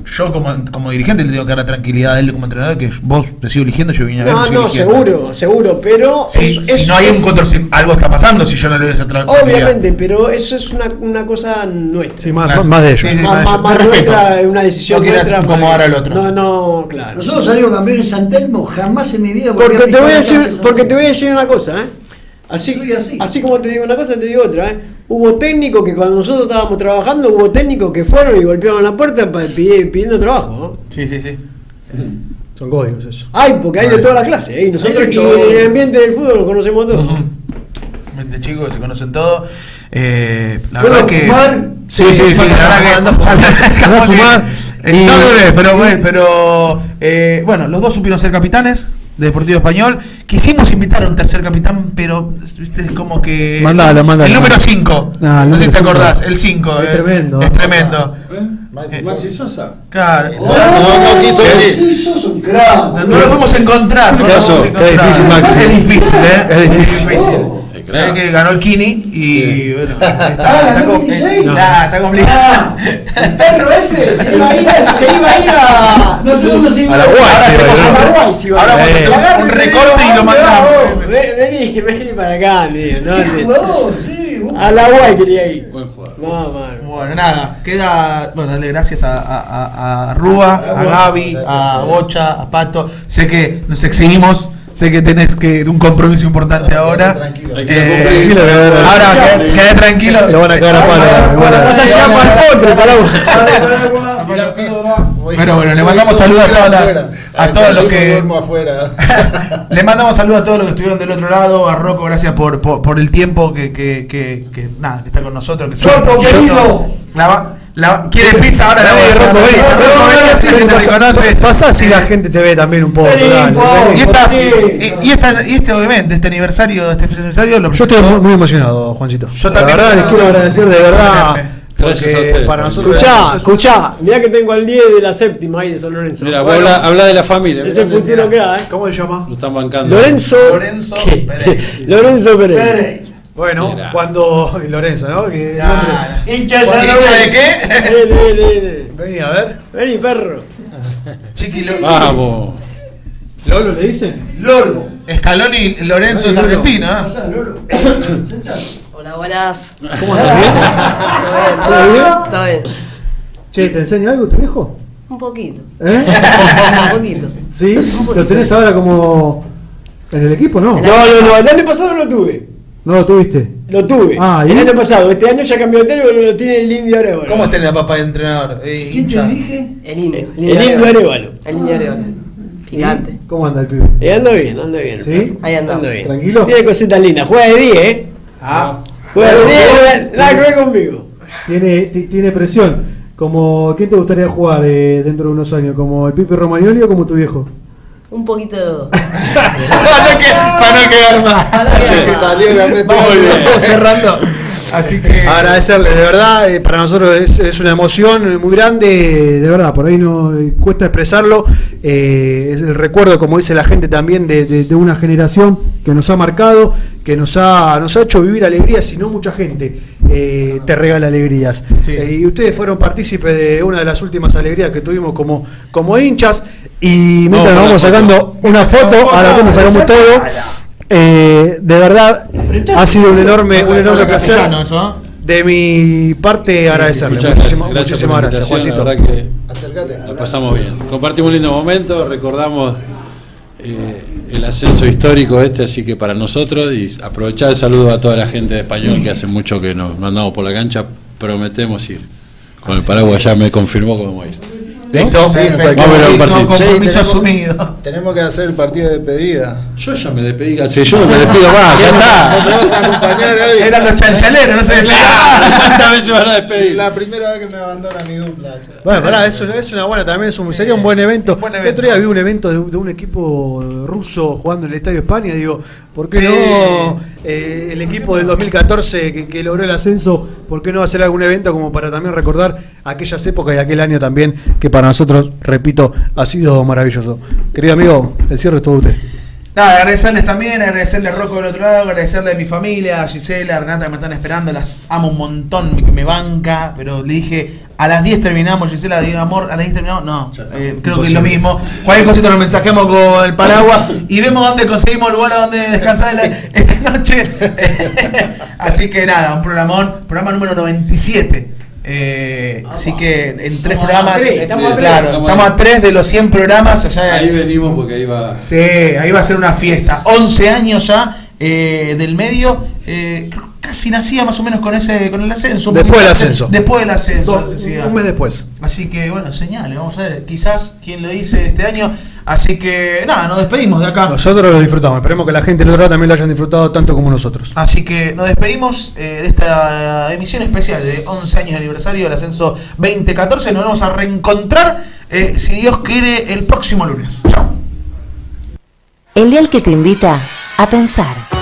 yo como dirigente le tengo que dar la tranquilidad a él como entrenador que vos te sigo eligiendo, yo vine a ver. No, seguro, pero si no hay si algo está pasando si yo no le doy esa tranquilidad. Obviamente, pero eso es una cosa nuestra. Sí, más de ellos. Sí, más nuestra, una decisión no nuestra. No incomodar al otro. No, claro. Nosotros salimos campeones en San Telmo, jamás en mi vida. Porque te voy a decir una cosa, Soy así. Así como te digo una cosa, te digo otra, Hubo técnicos que cuando nosotros estábamos trabajando, hubo técnicos que fueron y golpearon la puerta pidiendo trabajo, Sí. Son códigos eso. Porque hay de todas las clases, y nosotros y en el ambiente del fútbol lo conocemos todos. De chicos que se conocen todo. La ¿Puedo verdad que. fumar? Sí, la verdad que. Anda a fumar. Pero bueno, los dos supieron ser capitanes de Deportivo Español. Quisimos invitar a un tercer capitán, pero viste, es como que. Mándalo. El número 5. No sé si te acordás, el 5. Es tremendo. Es tremendo. Maxi Sosa. Claro. No quiso venir. Sí, sos un crack. No lo podemos encontrar. Qué difícil, Maxi. Es difícil, Es difícil. Se ve que ganó el Kini y bueno, ¿ganó el Kini 6? está complicado. El perro ese se iba a ir a Nosotros nos A la Guay. Ahora vamos a hacer un recorte y lo mandamos. Vení para acá, tío. jugador, sí. A la Guay quería ir. Buen jugador. Bueno, nada, queda. Bueno, darle gracias a Rúa, a Gaby, a Bocha, a Pato. Sé que nos exigimos. Sé que tenés un compromiso importante ahora. Tranquilo. Ahora, quedé tranquilo. Le van a cagar a palo. Vas a llegar para el potro, para Pero bueno, le mandamos saludos a todos los que. Le mandamos saludos a todos los que estuvieron del otro lado. A Rocco, gracias por el tiempo que está con nosotros. Rocco, querido. ¿Quiere pizza? Ahora la voy a Rocco. Pasa si la gente te ve también un poco. Y este obviamente, este aniversario lo yo estoy muy emocionado, Juancito. Yo también. La verdad les quiero agradecer de verdad. Gracias a ustedes. Para nosotros. Escuchá, mirá que tengo al 10 de la séptima ahí de San Lorenzo. Mira, habla de la familia. Ese futuro que da, ¿Cómo se llama? Lo están bancando. Lorenzo Pérez. Bueno, Mira. cuando Lorenzo, ¿no? Hincha de San Lorenzo. ¿De qué? Vení a ver. Vení, perro. Chiquilo. Vamos. ¿Lolo le dicen? Lolo. Scaloni Lorenzo es argentino, ¿no? Pasá, Lolo. Sentate. Hola, buenas. ¿Cómo estás? ¿Bien? ¿Todo bien? ¿Todo bien? Che, ¿te enseña algo tu viejo? Un poquito. ¿Eh? Un poquito. ¿Sí? ¿Lo tenés ahora como en el equipo, no? No, el año pasado no lo tuve. ¿No lo tuviste? Lo tuve. Ah, ¿y? El año pasado. Este año ya cambió de técnico y lo tiene el Indio Arevalo. ¿Cómo está la papá de entrenador? ¿Quién te dirige? El indio. El Indio Arevalo. El indio Arevalo. Picante. ¿Cómo anda el pibe? Anda bien. ¿Sí? Ahí andamos. Anda bien. ¿Tranquilo? Tiene cositas lindas. Juega de 10, Juega de 10, nada que ver conmigo. Tiene presión. ¿Quién te gustaría jugar dentro de unos años? ¿Como el Pipe Romagnoli o como tu viejo? Un poquito de todo. Para no quedar más. Vamos cerrando. Así que. Agradecerle, de verdad, para nosotros es una emoción muy grande, de verdad, por ahí no cuesta expresarlo. Es el recuerdo, como dice la gente también, de una generación que nos ha marcado, que nos ha hecho vivir alegrías, y no mucha gente te regala alegrías. Sí. Y ustedes fueron partícipes de una de las últimas alegrías que tuvimos como hinchas. Y mientras nos vamos sacando una foto, ahora que nos sacamos todo. De verdad, ha sido un enorme placer. De mi parte, agradecerle. Muchísimas gracias, Juancito. La verdad que la pasamos bien. Compartimos un lindo momento, recordamos el ascenso histórico así que para nosotros, y aprovechar el saludo a toda la gente de Español, que hace mucho que nos mandamos por la cancha, prometemos ir. Con el paraguas ya me confirmó que vamos a ir. ¿Listo? Sí, Perfecto. vamos a ver un partido. Compromiso asumido. Tenemos que hacer el partido de despedida. Yo ya me despedí, yo no me despido más, ya está. No te vas a acompañar, Gaby. Eran los chanchaleros, no se despegaban. ¿Cuántas veces van a despedir? La primera vez que me abandona mi dupla. Bueno, pará, es una buena también, sería un buen evento. El otro día vi un evento de un equipo ruso jugando en el Estadio España, digo, ¿por qué no el equipo del 2014 que logró el ascenso, por qué no hacer algún evento como para también recordar aquellas épocas y aquel año también, que para nosotros, repito, ha sido maravilloso? Querido amigo, el cierre es todo usted. Nada, agradecerles también, agradecerle a Rocco del otro lado, agradecerle a mi familia, a Gisela, a Renata que me están esperando, las amo un montón, que me banca, pero le dije, a las 10 terminamos, Gisela, digo, amor, a las 10 terminamos, no, creo que es lo mismo, cualquier cosita nos mensajeamos con el paraguas y vemos dónde conseguimos lugar donde descansar esta noche, así que nada, un programón, programa número 97. Así que en 3 programas, estamos a 3 de los 100 programas. Allá ahí venimos porque ahí va. Sí, ahí va a ser una fiesta. 11 años ya del medio. Casi nacía más o menos con el ascenso. Después del ascenso. Un mes después. Así que bueno, señales, vamos a ver. Quizás quién lo dice este año. Así que nada, nos despedimos de acá. Nosotros lo disfrutamos, esperemos que la gente del otro lado también lo hayan disfrutado tanto como nosotros. Así que nos despedimos de esta emisión especial de 11 años de aniversario del ascenso 2014. Nos vamos a reencontrar, si Dios quiere, el próximo lunes. Chao. El dial que te invita a pensar.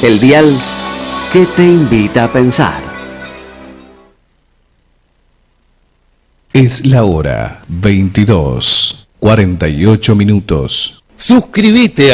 El dial que te invita a pensar. Es la hora 22:48. Suscríbete a